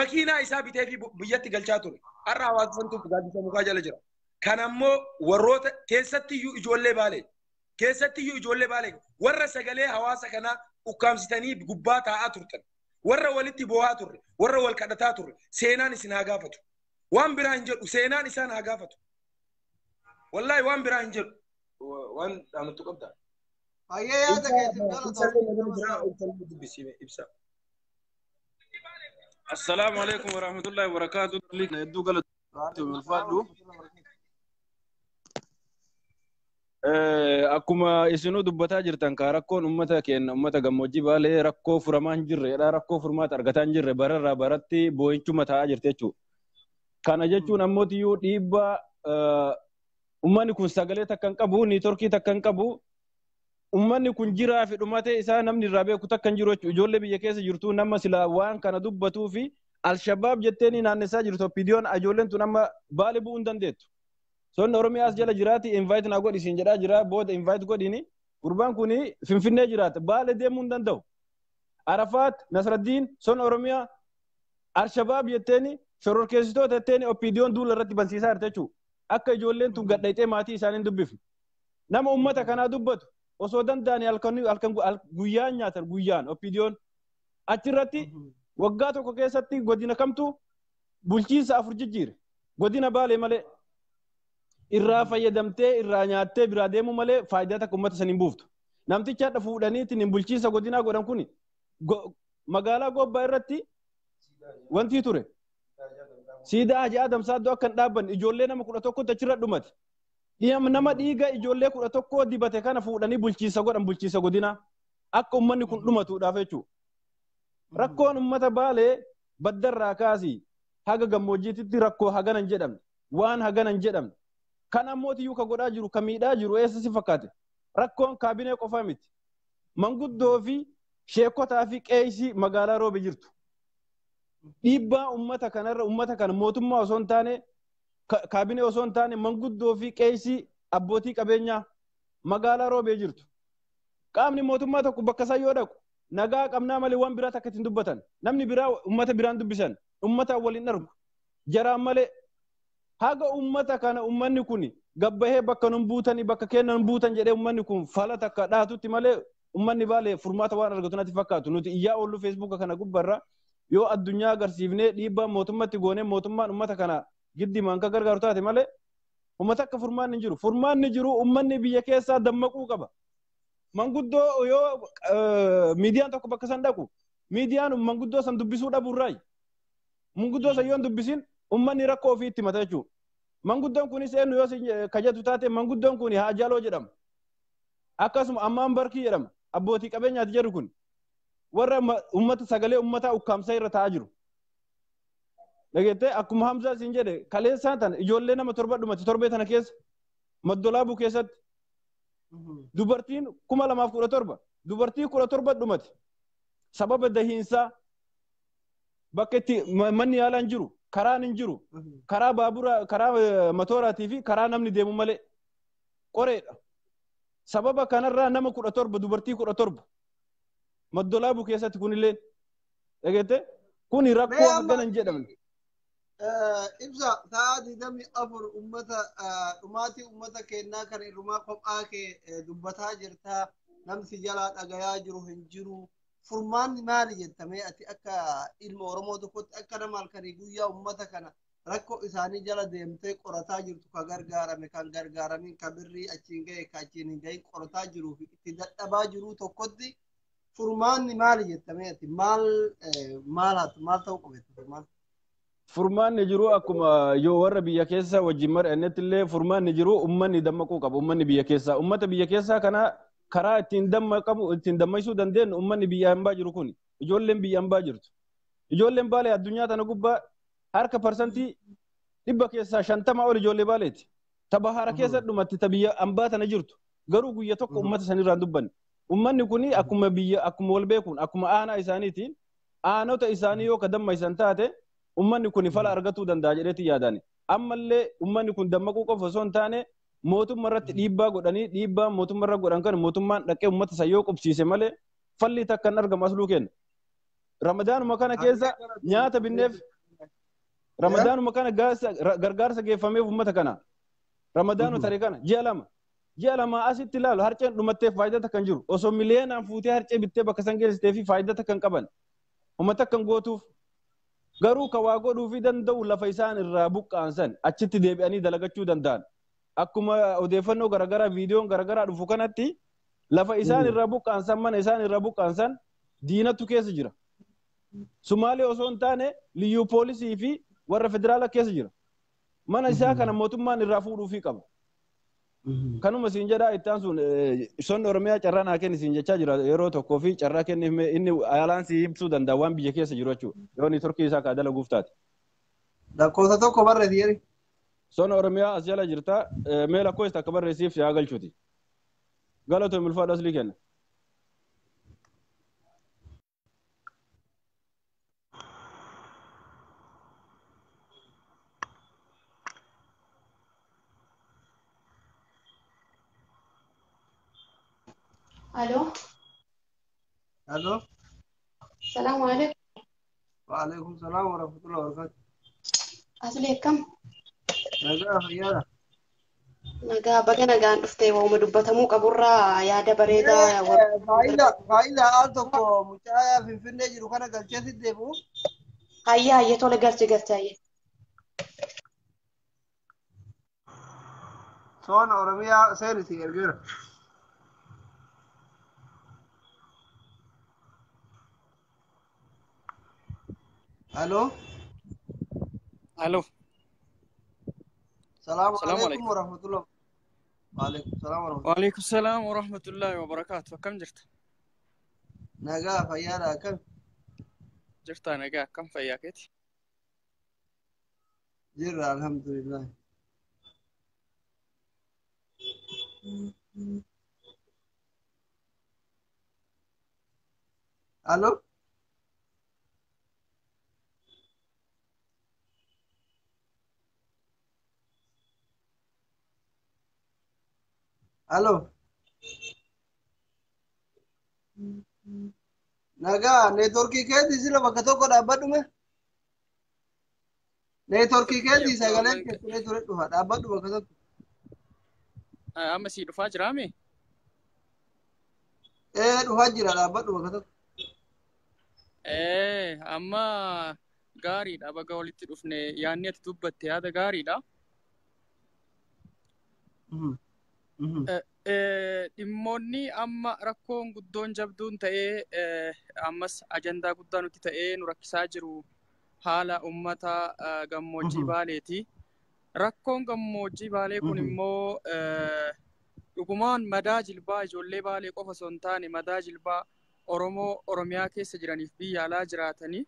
makiinaa isaa bitee fi biyyatti galchaa ture har'a hawaasa santu gaaddisa mukaa jala jira kan ammoo warroota keessattiyyuu ijoollee baalee warra sagalee hawaasa kanaa ukkaamsitanii gubbaa taa'aa turtan warra walitti boo'aa turre warra wal kadhataa turre seenaan isin haa gaafatu waan biraa hin jedhu seenaan isaan haa gaafatu wallahi waan biraa hin jedhu waan dhaamatu qabda Ayyee yaada keetiin ibsa. Assalamu alaikum wa rahmatullahi wa barakatuh. Hedduu galatoomuu ulfaadhu. Akkuma isinuu dubbataa jirtan ka rakkoon ummata keenya ummata gammoojjii baalee rakkoo furamaa hin jirre rakkoo furmaata argataa hin jirre bararraa baratti boo'inchuma taa'aa jirti jechuudha. Kana jechuun ammoo tiyyuu dhiibbaa ummanni kun sagalee takka hin qabu niitorkii takka hin qabu ummanni kun jiraa fi dhumate isaa namni irraa beeku takka hin jiru jechuudha. Ijoollee biyya keessa jirtu nama silaa waan kana dubbatuu fi Alshabaab jetteeni naannessaa jirtu oppiidiyoon ijoolleen tun amma Baalee bu'uu hin dandeettu. Sonne Oromiyaas jala jiraati invite na godhi siin jedhaa jira booda invite godhini gurbaan kun Finfinnee jiraata Baalee deemuu hin danda'u. Arafaat Nasraddiin sonne Oromiyaa Alshabaab jetteeni shororkeessitoota jetteeni oppiidiyoon duula irratti bansiisaa jirti jechuudha. Akka ijoolleen tun gadhayxee maatii isaanii dubbifne. Nama ummata kanaa dubbatu osoo danda'ani halkan guyyaan nyaatan guyyaan oppiidiyoon achirratti waggaa tokko keessatti godina kamtu bulchiinsa 4 jijjiire godina Baalee malee irraa fayyadamtee irraa nyaattee biraa deemu malee faayidaa takka ummata saniin buuftu. Namticha hadha fuudhaniitiin bulchiinsa godinaa godhan kun magaalaa Gobbaa irratti wanti ture. Siidaa Hajji Adam Saaddoo akka hin dhaabbanne ijoollee nama 11 achirra dhumate. Nama dhiiga ijoollee 11 dibate kana fuudhanii bulchiinsa godhan bulchiinsa godinaa akka ummanni kun dhumatuudhaaf jechuudha. Rakkoon ummata Baalee baddarraa kaasii haga gammoojjiitti rakkoo hagana hin jedhamne waan hagana hin jedhamne. Kan ammoo tiyyuu ka godhaa jiru ka miidhaa jiru eessa si fakkaate rakkoon kaabinee qofaa miti manguddoo fi sheekotaa fi qeesii magaalaa Roobee jirtu dhiibbaa ummata kanarra ummata kana mootummaa osoo hin taane kaabinee osoo hin taane manguddoo fi qeesii abbootii qabeenyaa magaalaa Roobee jirtu qaamni mootummaa tokko bakka isaa yoo dhaqu nagaa qabnaa malee waan biraa takka ittiin dubbatan namni biraa ummata biraan dubbisan ummata waliin argu jaraan malee haga ummata kana ummanni kun gabbahee bakka nun buutanii bakka kennan buutan jedhee ummanni kun fala takka dhaatutti malee ummanni Baalee furmaata waan argatu natti fakkaatu nuti iyyaa oollu Facebook kana gubbarra yoo addunyaa agarsiifnee dhiibbaa mootummatti goonee mootummaan ummata kana giddimaan ka gargaaru taate malee ummata akka furmaanni jiru ummanni biyya keessaa dammaquu qaba manguddoo yoo miidiyaan tokko bakka san dhaqu miidiyaan manguddoo san dubbisuu dhabuurraayi manguddoo san yoo dubbisin ummanni rakkoo ofii itti mata jechuudha. Manguddoon kunis eenyu yoo kajatu taate manguddoon kun Haajaaloo jedhama. Akkasuma Ammaan Barkii jedhama. Abbootii qabeenyaati jedhu kun warra ummata sagalee ummataa ukkaamsaa irra taa'aa jiru. Dhageettee akkuma Hamzaa siin jedhe kaleessaan tana ijoollee nama 7 dhumate torbee tana keessa Maddolaabuu keessatti dubartiin 2017 dubartii 17 dhumate sababa dahiinsaa bakka itti manni yaalaa hin jiru. Karaan hin jiru karaa baabura karaa motoraatii fi karaa namni deemu malee qoreedha sababa kanarraa nama 17 dubartii 17 Maddolaabuu keessatti kunillee dhageette kuni rakkoo hagana hin jedhamne. Ibsa ta'a 24 ummata dhumaatii ummata keenyaa kan irrumaa kophaa kee dubbataa jirta namsi jalaa dhagayaa jiru hin jiru. Furmaanni maali jettamee ati akka ilma Oromoo tokkotti akka nama halkanii guyyaa ummata kana rakkoo isaanii jala deemtee qorataa jirtu ka gargaarame kan gargaaramin ka birrii achiin ga'e ka achiin hin ga'in qorataa jiruu fi itti dadhabaa jiruu tokkotti furmaanni maali jettamee ati maal ta'uu qabeetti furmaan? Furmaanni jiru akkuma yoo warra biyya keessa wajjin mari'annetti illee furmaanni jiru ummanni dammaquu qaba ummanni biyya keessaa ummata biyya keessaa kana karaa ittiin dammaqamu ittiin dammaisuu dandeenyu ummanni biyya hambaa jiru kun ijoolleen biyya hambaa jirtu ijoolleen Baalee addunyaa tana gubbaa harka parsantii 100 keessaa 50 ol ijoollee Baaleeti Tabahara keessa dhumatti tabiyya ambaa tana jirtu garuu guyya tokko ummata sanirraan dubbanne. Ummanni kuni akkuma biyya akkuma wal beekuun akkuma aanaa isaaniitiin aanota isaanii yoo kadamma isan taate ummanni kuni fala argatuu danda'a jedheeti yaadani. Ammallee ummanni kun dammaquu qofa osoo hin taane mootummaa irratti dhiibbaa godhanii dhiibbaa mootummaa irra godhan kan mootummaan dhaqee ummata san yoo qubsiise malee falli takka hin argamu asluu kenna. Ramadaanuma kana keessa nyaata binneef Ramadaanuma kana gargaarsa geeffameef ummata kana Ramadaanu tarii kana ji'a lama asitti ilaalu harceen dhumatteef faayidaa takka hin jiru osoo miliyeenaan fuutee harcee bittee bakka san geessitee fi faayidaa takka hin qaban ummata takka hin gootuuf garuu ka waa godhuu fi danda'u lafa isaan irraa buqqa'an san achitti deebi'anii dalagachuu danda'an akkuma odeeffannoo garaagaraa viidiyoon garaagaraa dhufu kanatti lafa isaan irraa buqqa'an san mana isaan irraa buqqa'an san diinatu keessa jira. Sumaalee osoo hin taane liyyuu poolisii fi warra federaala keessa jira. Mana isaa kana mootummaan irraa fuudhuu fi qaba. Kanuma siin jedhaa ittaan sun sonni Oromiyaa carraa naa kenni siin jechaa jira yeroo tokkoo fi carraa kenni inni haalaan si ibsuu danda'a waan biyya keessa jiru jechuudha. Yoo inni turkii isaa kaa dalaguuf taate. Lakkoofsa tokko barreessi jedhi. Sonni Oromiyaa as jala jirta mee lakkoofsa akka barreessiif si haa galchuuti. Galatoo milfaadha aslii kenna. الو الو السلام عليكم. وعليكم السلام ورحمة الله وبركاته. أصلي كم؟ نجاح خيارة. نجا بقى نجا نفتي وما دبته مو كبرة يا ده بريدة. فايلة ألتو مشايا في النجر وكان قال شيء تدبو. هيا تولى قرتي هيا. صون أورميا سيرتي يرجع. الو الو السلام عليكم ورحمة الله. وعليكم السلام ورحمة الله وبركاته. كم جرت؟ نجا فيارا كم؟ جرت نجا كم فياكتي؟ جرا الحمد لله. الو الو نجا نيتوركي كيدي سيلا بكتو كو دابدو مه نيتوركي كيدي سغالن كيتو توري دو دابدو بكتو اما سي دفا جرامي دو هاجرا دابدو بكتو اما غاري دا بغا ولتي دفني ياني تدبت هذا غاري دا dhimmoonni amma rakkoon guddoon jabduun ta'ee ammas ajandaa guddaa nuti ta'ee nu rakkisaa jiru haala ummata gammoojjii Baaleeti. Rakkoon gammoojjii Baalee kun immoo dhugumaan madaa jilbaa ijoollee Baalee qofa osoo hin taane madaa jilbaa Oromoo Oromiyaa keessa jiraniif biyya alaa jiraatanii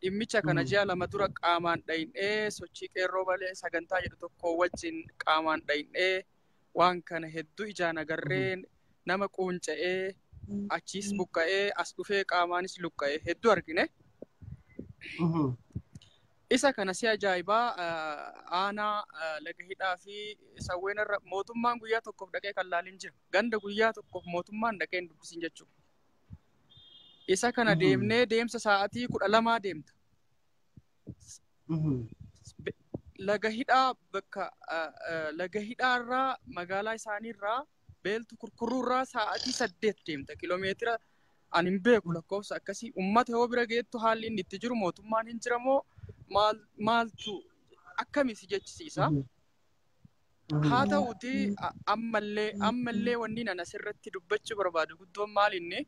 dhimmicha kana ji'a lama dura qaamaan dhayin'ee sochii qeerroo Baalee sagantaa jedhu tokko wajjin qaamaan dhayin'ee waan kana hedduu ijaan agarree nama quunca'ee achiis buqqa'ee as dhufee qaamaanis luqqa'ee hedduu argine. Isa kana si ajaa'ibaa aanaa laga hidhaa fi sawween irra mootummaan guyyaa tokkoof dhaqee kan laalin jira. Ganda guyyaa tokkoof mootummaan dhaqee hin dubbisin jechuudha. Isa kana deemnee deemsa sa'aatii 12 deemta. Laga hidhaa bakka laga hidhaarraa magaalaa isaaniirraa beeltu kurkuruurraa sa'aatii 8 deemta. Kiloomeetira ani hin beeku lakkoofsa akkasii uummata yoo bira geettu haalli inni itti jiru mootummaan hin jiramoo maaltu akkamitti jechisiisa. Haa ta'uuti ammallee wanni nan asirratti dubbachuu barbaadu guddoon maalinni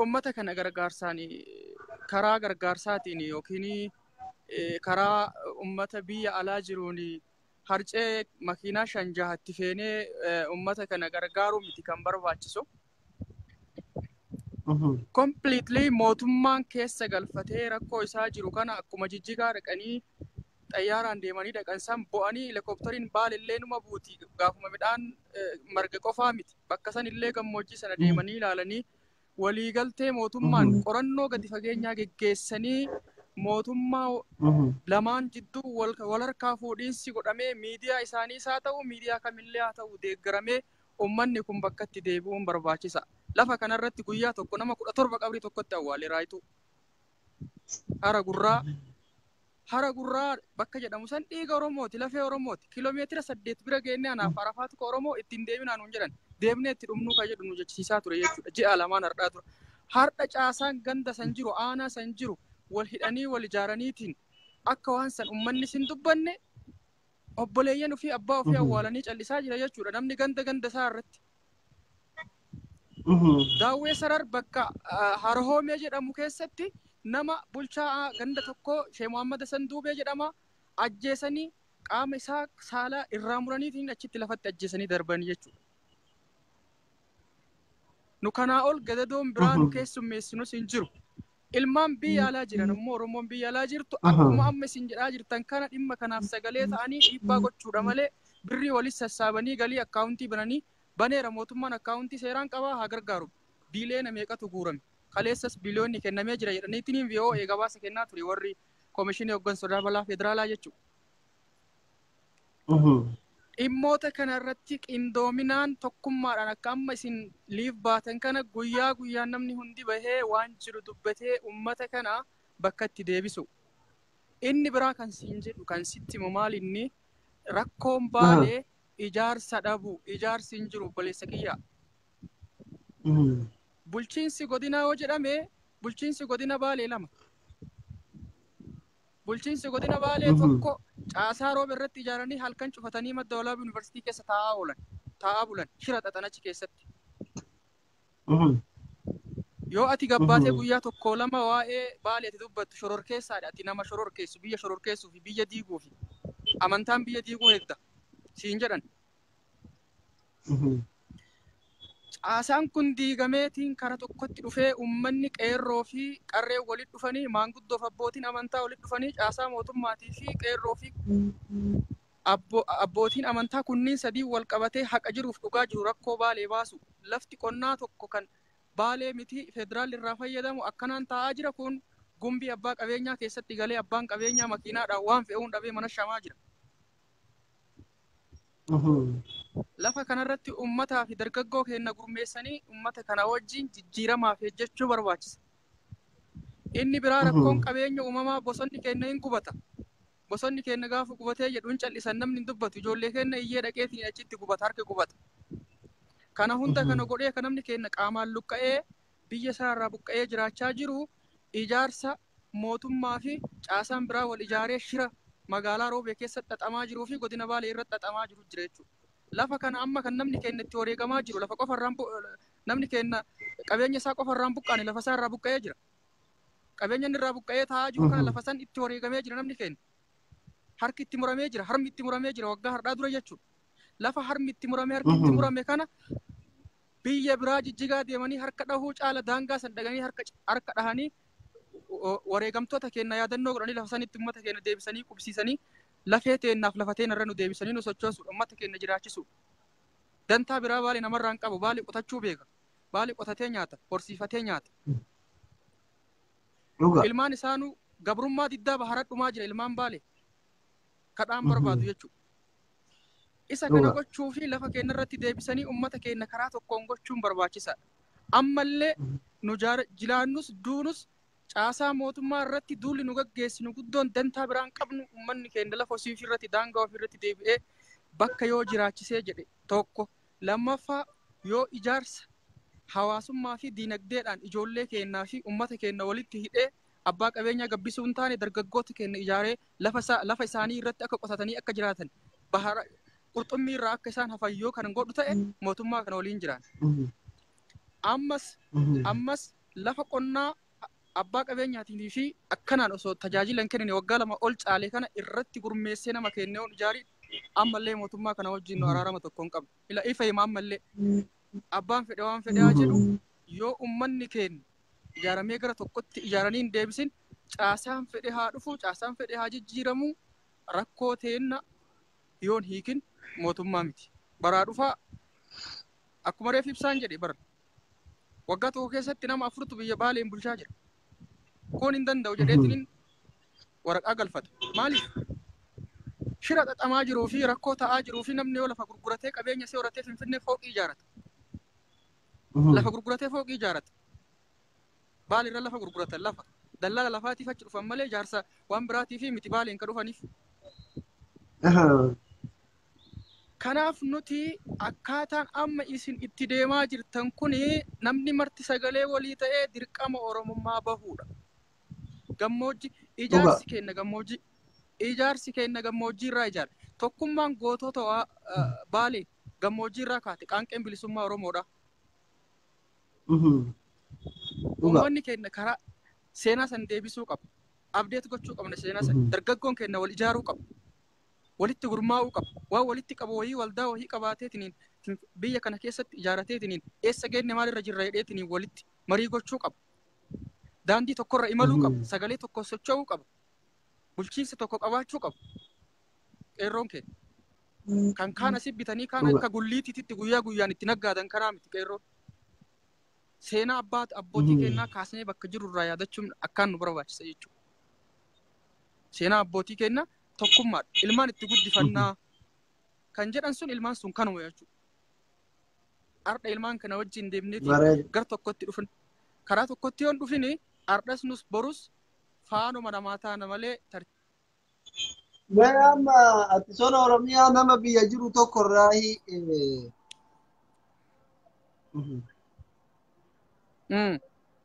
ummata kana karaa gargaarsaatiin yookiin karaa ummata biyya alaa jiruun harcee makiinaa 5-6 feenee ummata kana gargaaruu miti kan barbaachisu. completely mootummaan keessa galfatee rakkoo isaa jiru kana akkuma jijjigaa dhaqanii xayyaaraan deemanii dhaqan san bo'anii helikopteriin baalillee numa buuti gaafuma midhaan marga qofaa miti bakka san illee gammoojjii sana deemanii ilaalanii waliigaltee mootummaan qorannoo gadi fageenyaa geggeessanii mootummaa lamaan jidduu wal harkaa fuudhiinsi godhamee miidiyaa isaaniis haa ta'u miidiyaa kamillee haa ta'u deeggaramee ummanni kun bakka itti deebi'uun barbaachisa. Lafa kanarratti guyyaa tokko nama 17 qabrii tokkotti awwaale raayitu. Hara gurraa bakka jedhamu san dhiiga Oromooti, lafee Oromooti. Kiiloomeetira 8 bira geennee anaaf Arafaatu ka Oromoo ittiin deeminaan hun jedhan. Deemnee itti dhumnuu ka jedhu nu jechisiisaa ture jechuudha. Ji'a lamaan hardhaa ture. Har'a caasaan ganda san jiru, aanaa san jiru, wal hidhanii wal ijaaraniitiin akka waan san ummanni sin dubbanne obboleeyyan ofii abbaa ofii awwaalanii callisaa jira jechuudha. Namni ganda isaa irratti. Daawwee Sarar bakka Harhoomee jedhamu keessatti nama bulchaa ganda tokko Shee Muhammad Sanduubee jedhama ajjeesanii qaama isaa saalaa irraa muraniitiin achitti lafatti ajjeesanii darbanii jechuudha. Nu kanaa ol gadadoon biraa nu keessummeessinus hin jiru. Ilmaan biyya alaa jiran immoo Oromoon biyya alaa jirtu akkuma amma isin jedhaa jirtan kana dhimma kanaaf sagalee ta'anii dhiibbaa gochuudha malee birrii walis sassaabanii galii akkaawuntii bananii baneera mootummaan akkaawuntii seeraan qabaa haa gargaaru. Biiliyoona meeqatu guurame? Kaleessas biliyoonni kennamee jira jedhaniitiin VOA gabaasa kennaa ture warri Koomishinii Hooggansa Sodaa Balaa Federaalaa jechuudha. Dhimmoota kanarratti qindoominaan tokkummaadhaan akka amma isin liif baatan kana guyyaa namni hundi bahee waan jiru dubbatee uummata kana bakka itti deebisu. Inni biraa kan siin jedhu kan sitti himu maal inni rakkoon Baalee ijaarsa dhabu ijaarsi hin jiru obboleessa kiyya. Bulchiinsi godinaa yoo jedhame bulchiinsi godina Baalee lama. Bulchiinsi godina Baalee tokko caasaa rooba irratti ijaaranii halkan cufatanii madda walaabaa yuunivarsiitii keessa taa'aa bulan shira xaxan achi keessatti. Yoo ati gabbaatee guyyaa tokko lama waa'ee Baalee ati dubbattu shororkeessaadha. Ati nama shororkeessu biyya shororkeessuu fi biyya diiguu fi amantaan biyya diiguu heegda siin jedhan. Caasaan kun diigameetiin kara tokkotti dhufee uummanni qeerroo fi qarree walitti dhufanii maanguddoof abbootiin amantaa walitti dhufanii caasaa mootummaatii fi qeerroo fi abbootiin amantaa kunniin sadii wal qabatee haqa jiruuf dhugaa jiru rakkoo Baalee baasu. Lafti qonnaa tokko kan Baalee miti federaalli irraa fayyadamu akkanaan taa'aa jira kun gumbii abbaa qabeenyaa keessatti galee abbaan qabeenyaa makiinaadhaan waan fe'uun dhabee mana shamaa jira. Lafa kanarratti uummataa fi dargaggoo keenya gurmeessanii uummata kana wajjin jijjiiramaaf hojjechuu barbaachisa. Inni biraa rakkoon qabeenya uumamaa bosonni keenya hin gubata. Bosonni keenya gaafa gubatee jedhuun callisan namni hin dubbatu. Ijoollee keenya iyyee dhaqeetiin achitti gubata harka gubata. Kana hunda kana godhee kan namni keenya qaamaan luqqa'ee biyya isaa irraa buqqa'ee jiraachaa jiru ijaarsa mootummaa fi caasaan biraa wal ijaaree shira magaalaa Roobee keessatti xaxamaa jiruu fi godina Baalee irratti xaxamaa jiru jira jechuudha. Lafa kana amma kan namni keenya itti wareegamaa jiru lafa qofarraan namni keenya qabeenya isaa qofarraan buqqaane lafa isaa irraa buqqa'ee jira. Qabeenya inni irraa buqqa'ee taa'aa jiru kana lafa san itti wareegamee jira namni keenya. Harki itti muramee jira, harmi itti muramee jira waggaa hardhaa dura jechuudha. Lafa harmi itti muramee harki itti murame kana biyya biraa jijjigaa deemanii harka dhahuu caala daangaa san dhaganii harka dhahanii wareegamtoota keenya yaadannoo godhanii lafa sanitti uummata keenya deebisanii qubsiisanii lafee teennaaf lafa teen irra nu deebisanii nu sochoosuudha uummata keenya jiraachisu. Dantaa biraa Baalee namarraan qabu Baalee qotachuu beeka. Baalee qotatee nyaata, horsiifatee nyaata. Ilmaan isaanuu gabrummaa diddaa bahara dhumaa jira ilmaan Baalee. Kadhaan barbaadu jechuudha. Isa kana gochuu fi lafa keenya irratti deebisanii uummata keenya karaa tokkoon gochuun barbaachisaadha. Ammallee nu jilaannus duunus caasaa mootummaa irratti duulli nu gaggeessinu guddoon dantaa biraan qabnu uummanni keenya lafa ofii irratti daangaa ofii irratti deebi'ee bakka yoo jiraachisee jedhe tokko lammaffaa yoo ijaarsa hawaasummaa fi diinagdeedhaan ijoollee keenyaa fi uummata keenya walitti hidhee abbaa qabeenyaa gabbisuu hin taane dargaggoota keenya ijaaree lafa isaanii irratti akka qotatanii akka jiraatan bahara qurxummii irraa akka isaan hafan yoo kan godhu ta'e mootummaa kana waliin jiraan. Ammas lafa qonnaa abbaa qabeenyaatii fi akkanaan osoo tajaajila hin kennine waggaa lama ol caalee kana irratti gurmeessee nama kenneewwan ijaarii ammallee mootummaa kana wajjin nu araarama tokko hin qabu. Ila ifa hima ammallee abbaan fedhe waan fedhe haa jedhu yoo ummanni keenya ijaaramee gara tokkotti ijaaranii hin deebisin caasaan fedhe haa dhufu caasaan fedhe haa jijjiiramu rakkoo teenna yoon hiikin mootummaa miti baraa dhufaa akkuma reef ibsaan jedhe bara waggaa tokko keessatti nama 4tu biyya Baaleen bulchaa jira kun hin danda'u jedheetiin waraqaa galfata maaliif shira xaxamaa jiruu fi rakkoo ta'aa jiruu fi namni yoo lafa gurguratee qabeenya isaa horatee Finfinnee fooqii ijaarata lafa gurguratee fooqii ijaarata Baalirra lafa gurguratan lafa dallala lafaatiif achi dhufan malee ijaarsa waan biraatii fi miti Baaleen ka dhufaniif. Kanaaf nuti akkaataan amma isin itti deemaa jirtan kun namni marti sagalee walii ta'ee dirqama Oromummaa bahuudha. Gammoojjii ijaarsi keenya gammoojjii irraa ijaara. Tokkummaan gootota Baalee gammoojjii irraa kaate qaanqeen bilisummaa Oromoodha. Uummanni keenya karaa seenaa san deebisuu qaba. Abdeet gochuu qabna seenaa san. Dargaggoon keenya wal ijaaruu qaba. Walitti gurmaa'uu qaba. Waan walitti qabu wayii waldaa wayii qabaateetiniin biyya kana keessatti ijaarateetiniin eessa geenne maalirra jirra jedheetiniin walitti marii gochuu qaba. Daandii tokkorra imaluu qaba. Sagalee tokko socho'uu qaba. Bulchiinsa tokko qabaachuu qaba. Qeerroon keenya. Kan kaan asii bitanii kaan akka gulliitiitti guyyaa guyyaan itti naggaadan kanaa miti qeerroon. Seenaa abbootii keenyaa kaasnee bakka jiru irraa yaadachuun akkaan nu barbaachisa jechuudha. Seenaa abbootii keenyaa tokkummaadha. Ilmaan itti guddifannaa kan jedhan sun ilmaan sun kanuma jechuudha. Ardha ilmaan kana wajjin deemneeti gar tokkotti dhufan. Karaa tokkotti yoon dhufini ardhas nus borus faanuma namaa taana malee amma ati sona Oromiyaa nama biyya jiru tokkorraahi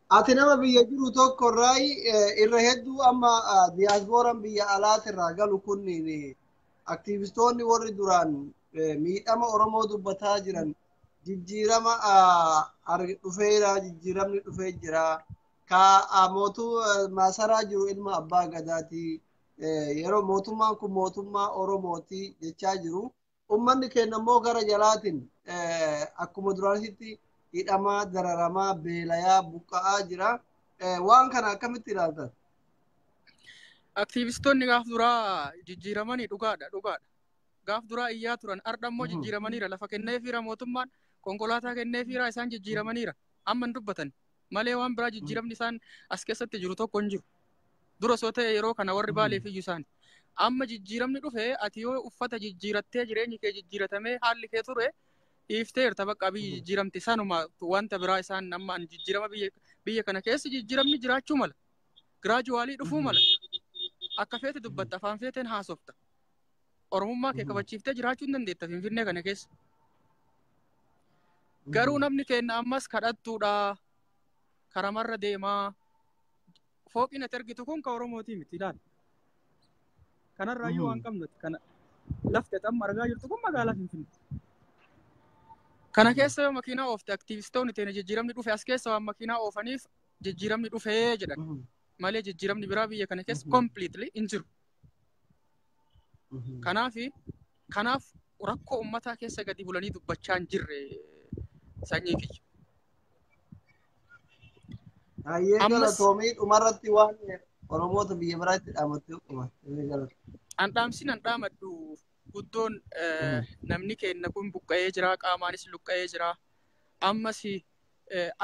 ati nama biyya jiru tokkorraahi irra hedduu amma diyaaspooraan biyya alaatirraa galu kunniin aktiivistoonni warri duraan miidhama Oromoo dubbataa jiran jijjiirama dhufeera jijjiiramni dhufee jira ka mootuu maasaraa jiru ilma abbaa gadaati yeroo mootummaan kun mootummaa Oromooti jechaa jiru ummanni keenya immoo gara jalaatiin akkuma duraanitti hidhamaa dararamaa beelayaa buqqa'aa jira waan kana akkamitti ilaaltan? Aktiivistoonni gaaf duraa jijjiiramanii dhugaadha. Gaaf duraa iyyaa turan ardha immoo jijjiiramaniira lafa kenneefiira mootummaan konkolaataa kenneefiira isaan jijjiiramaniira amma hin dubbatan malee waan biraa jijjiiramni isaan as keessatti jiru tokko hin jiru. Dura soo ta'e yeroo kana warri Baalee fi isaani. Amma jijjiiramni dhufe ati yoo uffata jijjiirattee jireenyi kee jijjiiratamee haalli kee ture ifteerta bakka biyyi jijjiiramti sanuma wanta biraa isaan amma jijjiirama biyya kana keessa jijjiiramni jiraachuu mala. Giraajuwaalii dhufuu mala. Akka feete dubbatta afaan feeteen haasofta. Oromummaa kee kabachiiftee jiraachuu hin dandeetta Finfinnee kana keessa. Garuu namni keenya ammas kadhattuudha. Karamarra deemaa. Fooqiin ati argitu kun ka Oromootii miti ilaali. Kanarraayyuu waan qabnuti kana lafti amma argaa jirtu kun magaalaa Finfinnee. Kana keessa yoo makiinaa oofte aktiivistoonni teenya jijjiiramni dhufe as keessa waan makiinaa oofaniif jijjiiramni dhufee jedhan. Malee jijjiiramni biraa biyya kana keessa completely hin jiru. Kanaaf rakkoo uummataa keessa gadi bulanii dubbachaa hin jirre sanyii kiyya. Hayyee galatoomii dhumarratti waan Oromoota biyya biraatti dhaamattee dhuma. An dhaamadhu guddoon namni keenya kun buqqa'ee jira qaamaanis luqqa'ee jira. Ammas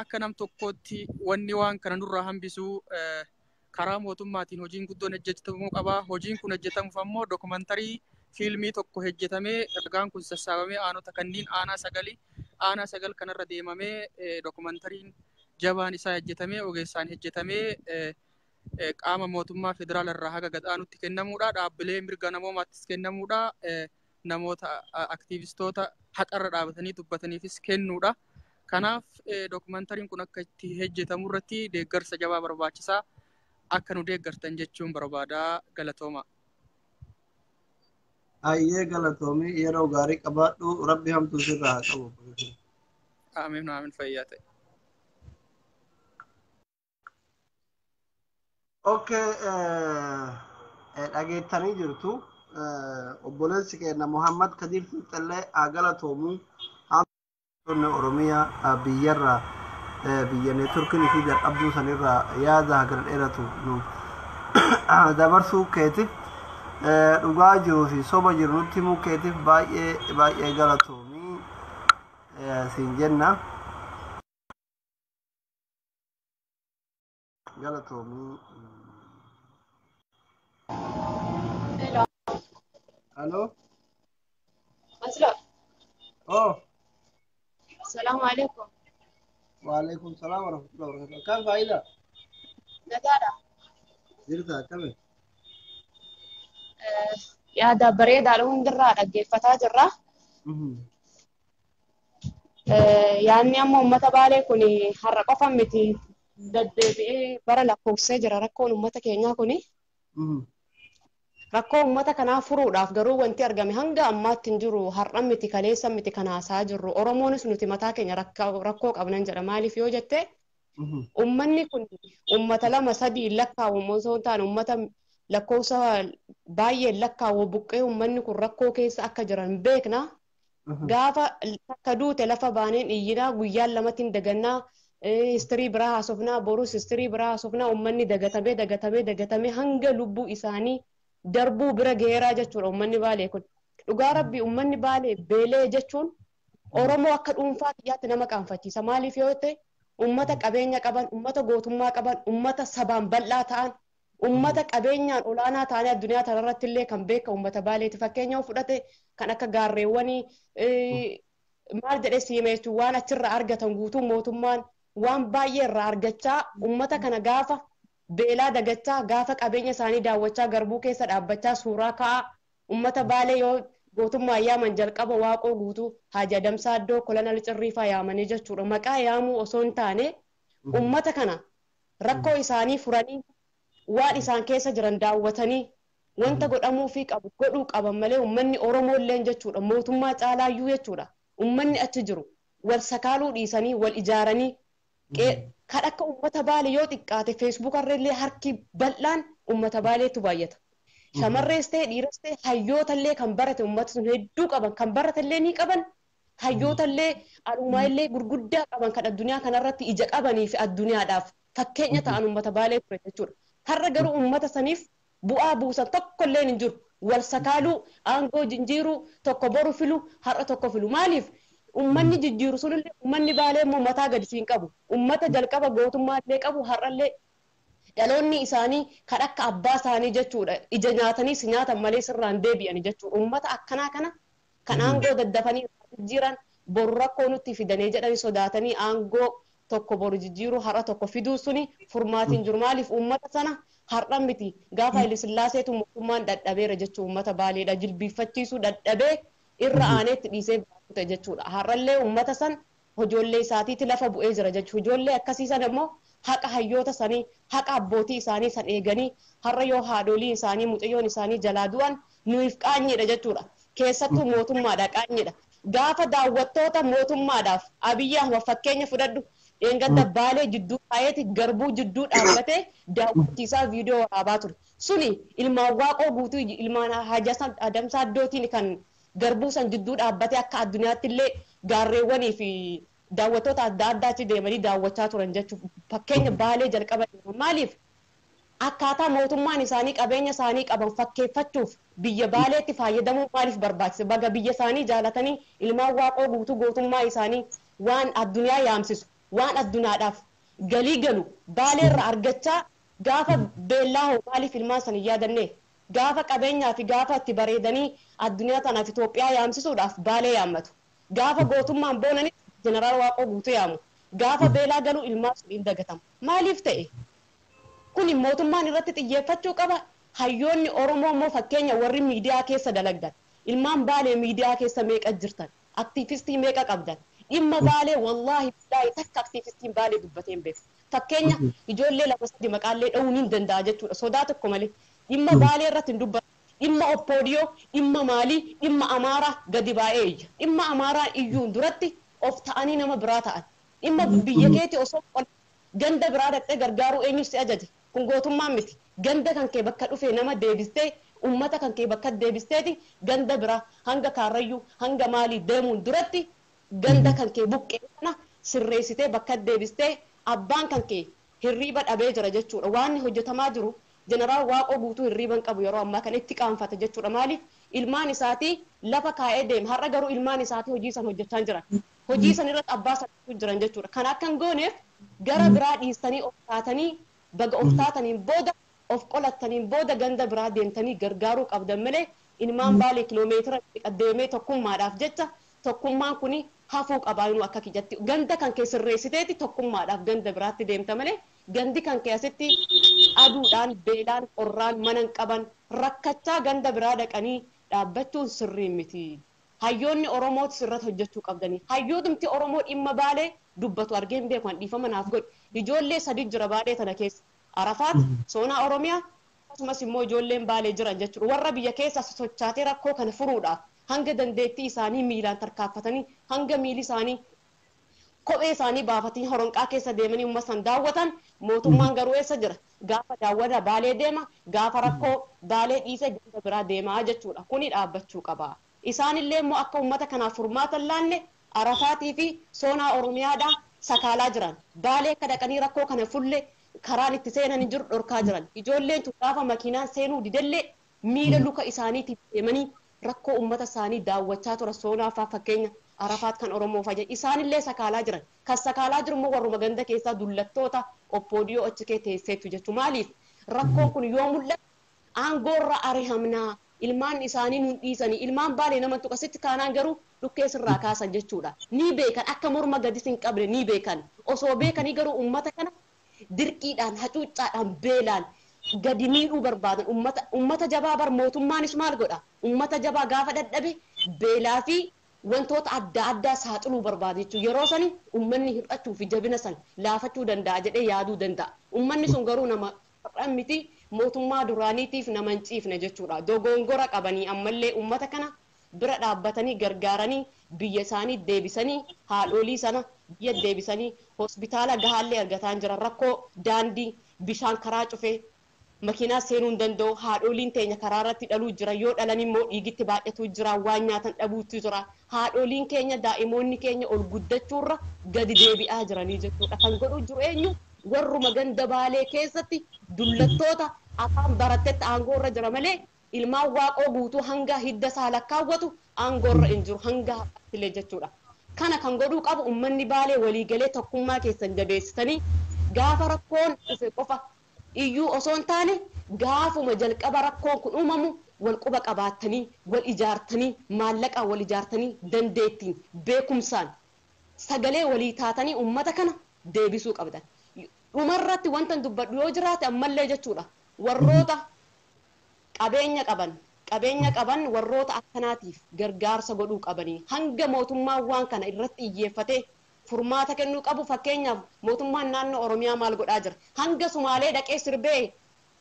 akka nam tokkootti wanni waan kana nurraa hambisuu karaa mootummaatiin hojiin guddoon hojjetamuu qaba. Hojiin kun hojjetamuuf ammoo dookumantarii fiilmii tokko hojjetamee ragaan kun sassaabamee aanota kanneen aanaa sagal kanarra deemamee dookumantariin jabaan isaa hojjetamee ogeessaan hojjetamee qaama mootummaa federaalarraa haga gadaanutti kennamuudha. Dhaabbilee mirga namoomaattis kennamuudha. Namoota aktiivistoota haqarra dhaabatanii dubbataniifis kennuudha. Kanaaf dookumantariin kun akka itti hojjetamu irratti deeggarsa jabaa barbaachisaa. Akka nu deeggartan jechuun barbaadaa galatooma. Hayyee galatoomii yeroo gaarii qabaadhu rabbi hamtuu sirraa qabu. Amiin fayyaa ta'e. Okay, dhageettanii jirtu. Obboleessi keenya Muhammad Kadir Fiixallee galatoomuu hamtuun Oromiyaa biyyarraa biyyanii turkiin fi jalqabduu sanirraa yaada hagar dheeratu nu dabarsuu keetiif dhugaa jiruu fi soba jiru nutti himuu keetiif baay'ee galatoomii siin jenna. Galatoomii. Hello. Masla. Oh. Assalamu alaikum. Waalaikum salam warahmatullahi wabarakatuh. Kan faida? Nagada. Jirta kame? Yaada bareedaadha hundirraa dhaggeeffataa jirra. Yaanni amma uummata Baalee kun har'a qofa miti deddeebi'ee bara lakkoofsee jira rakkoon uummata keenyaa kuni. Rakkoo uummata kanaa furuudhaaf garuu wanti argame hanga ammaatti hin jiru har'a miti kaleessa miti kan haasaa jirru Oromoonis nuti mataa keenya rakkoo qabnan jedha maaliif yoo jette uummanni kun uummata lama sadii lakkaa'amu osoo hin taane uummata lakkoofsa baay'ee lakkaa'u buqqee uummanni kun rakkoo keessa akka jiran beekna. Gaafa akka duute lafa baaneen iyyinaa guyyaan lamatti hin dagannaa histirii biraa haasofnaa borus histirii biraa haasofnaa uummanni dagatamee hanga lubbuu isaanii darbuu bira geeraa jechuudha uummanni Baalee kun. Dhugaa rabbii uummanni Baalee beelee jechuun Oromoo akka dhuunfaa xiyyaatti nama qaanfachiisa. Maaliif yoo ta'e uummata qabeenya qaban, uummata gootummaa qaban, uummata sabaan bal'aa ta'an, uummata qabeenyaan olaanaa ta'anii addunyaa kanarratti illee kan beeka uummata Baaleeti. Fakkeenya yoo fudhate kan akka gaarreewwanii maal jedhee siimeetu waan achirraa argatan guutuu mootummaan waan baay'ee irraa argachaa uummata kana gaafa beelaa dagachaa gaafa qabeenya isaanii daawwachaa garbuu keessa dhaabbachaa suuraa ka'aa uummata Baalee yoo gootummaa yaaman jalqaba waaqoo guutuu Haaji Adamsaa Addoo Kolonel Cirriifaa yaamanii jechuudha. Maqaa yaamuu osoo hin taane uummata kana rakkoo isaanii furanii waan isaan keessa jiran daawwatanii wanta godhamuu fi qabu godhuu qaban malee uummanni Oromoo illee jechuudha mootummaa caalaayyuu jechuudha. Uummanni achi jiru wal sakaaluu dhiisanii wal ijaaranii kan akka uummata Baalee yoo xiqqaate feesbuuk irra harki bal'aan uummata Baaleetu baay'ata. Shamarrees ta'e dhiiras ta'e hayyoota illee kan barate uummata sun hedduu qaban kan barate illee ni qaban hayyoota illee alumaa illee gurguddaa qaban kan addunyaa kanarratti ija qabanii fi addunyaadhaaf fakkeenya ta'an uummata Baalee ture jechuudha. Har'a garuu uummata saniif bu'aa buusan tokko illee hin jiru. Wal sakaaluu aangoo jijjiiruu tokko boru filu har'a tokko filu maaliif ummanni jijjiiru sunillee ummanni Baalee immoo mataa gadi siin qabu ummata jalqaba gootummaa illee qabu har'allee dhaloonni isaanii kan akka abbaa isaanii jechuudha ija nyaatanii si nyaatan malee sirraan deebi'ani jechuudha ummata akkanaa kana kan aangoo daddafanii jijjiiran boru rakkoo nutti fidanii jedhanii sodaatanii aangoo tokko boru jijjiiruu har'a tokko fiduu suni furmaatiin jiru maaliif ummata sana har'a miti gaafa Haile Sillaaseetu mootummaan dadhabeera jechuudha ummata Baaleedha jilbiiffachiisuu dadhabee irra aaneetti dhiisee baatute jechuudha har'allee ummata san ijoollee isaatiitti lafa bu'ee jira jechuudha ijoollee akkasiisan immoo haqa hayyoota sanii haqa abbootii isaanii san eeganii har'a yoo haadholii isaanii mucayyoon isaanii jalaa du'an nuuf qaanyiidha jechuudha keessattuu mootummaadha qaanyiidha gaafa daawwattoota mootummaadhaaf Abiyyi Ahmad fakkeenya fudhadhu dheengadda Baalee jidduu taa'eeti garbuu jidduu dhaabbatee daawwachiisaa viidiyoo waraabaa ture suni ilmaan waaqoo guutuu ilmaan Haaji Adamsaa Addootiin kan garbuu san jidduu dhaabbatee akka addunyaatti illee gaarreewwanii fi daawwattoota adda addaatti deemanii daawwachaa turan jechuudha. Fakkeenya Baalee jalqaba maaliif akkaataa mootummaan isaanii qabeenya isaanii qaban fakkeeffachuuf biyya Baaleetti fayyadamuu maaliif barbaachise baga biyya isaanii jaalatanii ilmaan waaqoo guutuu gootummaa isaanii waan addunyaa yaamsisu waan addunyaadhaaf galii galu Baalee irraa argachaa gaafa beellaa hoo maaliif ilmaan san hin yaadanne gaafa qabeenyaa fi gaafa itti bareedanii addunyaa tanaaf Itoophiyaa yaamsisuudhaaf Baalee yaammatu gaafa gootummaan boonanii jeneraal waaqoo guutuu yaamu gaafa beelaa galuu ilmaan sun hin dagatamu maaliif ta'e kun mootummaan irratti xiyyeeffachuu qaba hayyoonni Oromoo immoo fakkeenya warri miidiyaa keessa dalagdan ilmaan Baalee miidiyaa keessa meeqa jirtan aktiivistii meeqa qabdan dhimma Baalee wallaahi billaahi takka aktiivistiin Baalee dubbatee hin beeku fakkeenya ijoollee lama sadi maqaallee dha'uun hin danda'a jechuudha sodaa tokko malee dhimma Baalee irratti hin dubbatu dhimma oppoodiyoo dhimma maalii dhimma amaaraa gadi baa'ee iyya dhimma amaaraa iyyuun duratti of ta'anii nama biraa ta'an dhimma biyya keetti osoo ganda biraa dhaqxee gargaaruu eenyu si ajaje kun gootummaa miti ganda kan kee bakka dhufee nama deebistee ummata kan kee bakka deebisteeti ganda biraa hanga kaarrayyuu hanga maalii deemuun duratti ganda kan kee buqqee kana sirreessitee bakka deebistee abbaan kan kee hirriiba dhabee jira jechuudha. Waan hojjetamaa jiru jeneraal Waaqoo guutuu hirriiban qabu yeroo ammaa kan itti qaanfate jechuudha. Maaliif ilmaan isaatii lafa kaa'ee deema. Har'a garuu ilmaan isaatii hojii san hojjechaa jiran. Hojii san irratti abbaa isaanii jiran jechuudha. Kan akka hin gooneef gara biraa dhiistanii of taatanii baga of taataniin booda of qolattaniin booda ganda biraa deemtanii gargaaruu qabdan malee ilmaan Baalee kiloomeetira deemee tokkummaadhaaf jecha tokkummaan kuni hafuu qabaayinu akka kijatti ganda kan kee sirreessiteeti tokkummaadhaaf ganda biraatti deemta malee gandi kan kee asitti aduudhaan beelaan qorraan mana hin qaban rakkachaa ganda biraa dhaqanii dhaabbachuun sirrii miti. Hayyoonni Oromootis irratti hojjechuu qabdanii. Hayyootumti Oromoo dhimma Baalee dubbatu argeen beekan dhiifama naaf godhi. Ijoollee sadi jira Baalee tana keessa. Arafaat, Soonaa Oromiyaa, akkasumas immoo ijoolleen Baalee jiran jechuudha. Warra biyya keessa sochaatee rakkoo kana furuudhaaf hanga dandeettii isaanii miilaan tarkaanfatanii hanga miili isaanii kophee isaanii baafatanii horonqaa keessa deemanii uummasan daawwatan mootummaan garuu eessa jira? Gaafa daawwata Baalee deema, gaafa rakkoo Baalee dhiisee ganda biraa deemaa jechuudha. Kuni dhaabbachuu qaba. Isaanillee immoo akka uummata kanaaf furmaata laanne Arafaatii fi Soonaa Oromiyaadhaa sakaalaa jiran. Baalee akka dhaqanii rakkoo kana fulle karaan itti seenanii jiru dhorkaa jiran. Ijoolleen tun gaafa makiinaan seenuu didellee miila luka isaaniitiin deemanii rakkoo uummata isaanii daawwachaa tura. Soonaa fa'aa fakkeenya Arafaat kan Oromoo fayyada. Isaanillee sakaalaa jiran. Kan sakaalaa jiru immoo warruma ganda keessaa dullattoota oppoodiyoo achi kee teesseetu jechuudha. Maaliif rakkoon kun yoo mul'atu aangoorra arihamnaa ilmaan isaanii nun dhiisanii ilmaan Baalee nama tuqasitti kaanaan garuu dhukkee sirraa kaasan jechuudha. Ni beekan akka morma gadis hin qabne ni beekan. Osoo beekanii garuu uummata kana dirqiidhaan hacuuccaadhaan beelaan gadi miidhuu barbaadan uummata jabaa bar mootummaanis maal godha? Uummata jabaa gaafa dadhabe beelaa fi wantoota adda addaa saaxiluu barbaada jechuudha. Yeroo sani uummanni hir'achuu fi jabina san laafachuu danda'a jedhee yaaduu danda'a. Uummanni sun garuu nama miti mootummaa duraaniitiif nama hin ciifne jechuudha. Dogongora qabanii ammallee uummata kana bira dhaabbatanii gargaaranii biyya isaanii deebisanii haadholii sana biyya deebisanii hospitaala gahaallee argataa jiran rakkoo daandii bishaan karaa cufee makiinaa seenuu hin danda'u haadholiin teenya karaa irratti dhaluu jira yoo dhalan immoo dhiigitti baay'atu jira waan nyaatan dhabuutu jira haadholiin keenya daa'imoonni keenya ol guddachuurra gadi deebi'aa jiranii jechuudha. Kan godhu jiru eenyu warruma ganda Baalee keessatti dullattoota afaan barattetti aangoorra jira malee ilmaan Waaqoo guutuu hanga hidda isaa lakkaawwatu aangoorra hin jiru hanga hafatilee jechuudha. Kana kan godhuu qabu uummanni Baalee waliigalee tokkummaa keessan jabeessitanii gaafa rakkoon dhufe qofa iyyuu osoo hin taane gaafuma jalqaba rakkoon kun uumamu wal quba qabaattanii wal ijaartanii maallaqaan wal ijaartanii dandeettiin beekumsaan sagalee walii taatanii uummata kana deebisuu qabdan. Dhumarratti wanta dubbadhu yoo jiraate ammallee jechuudha. Warroota qabeenya qaban warroota akkanaatiif gargaarsa godhuu qabanii hanga mootummaan waan kana irratti xiyyeeffatee furmaata kennuu qabu. Fakkeenyaaf mootummaan naannoo Oromiyaa maal godhaa jira? Hanga Sumaalee dhaqee sirbee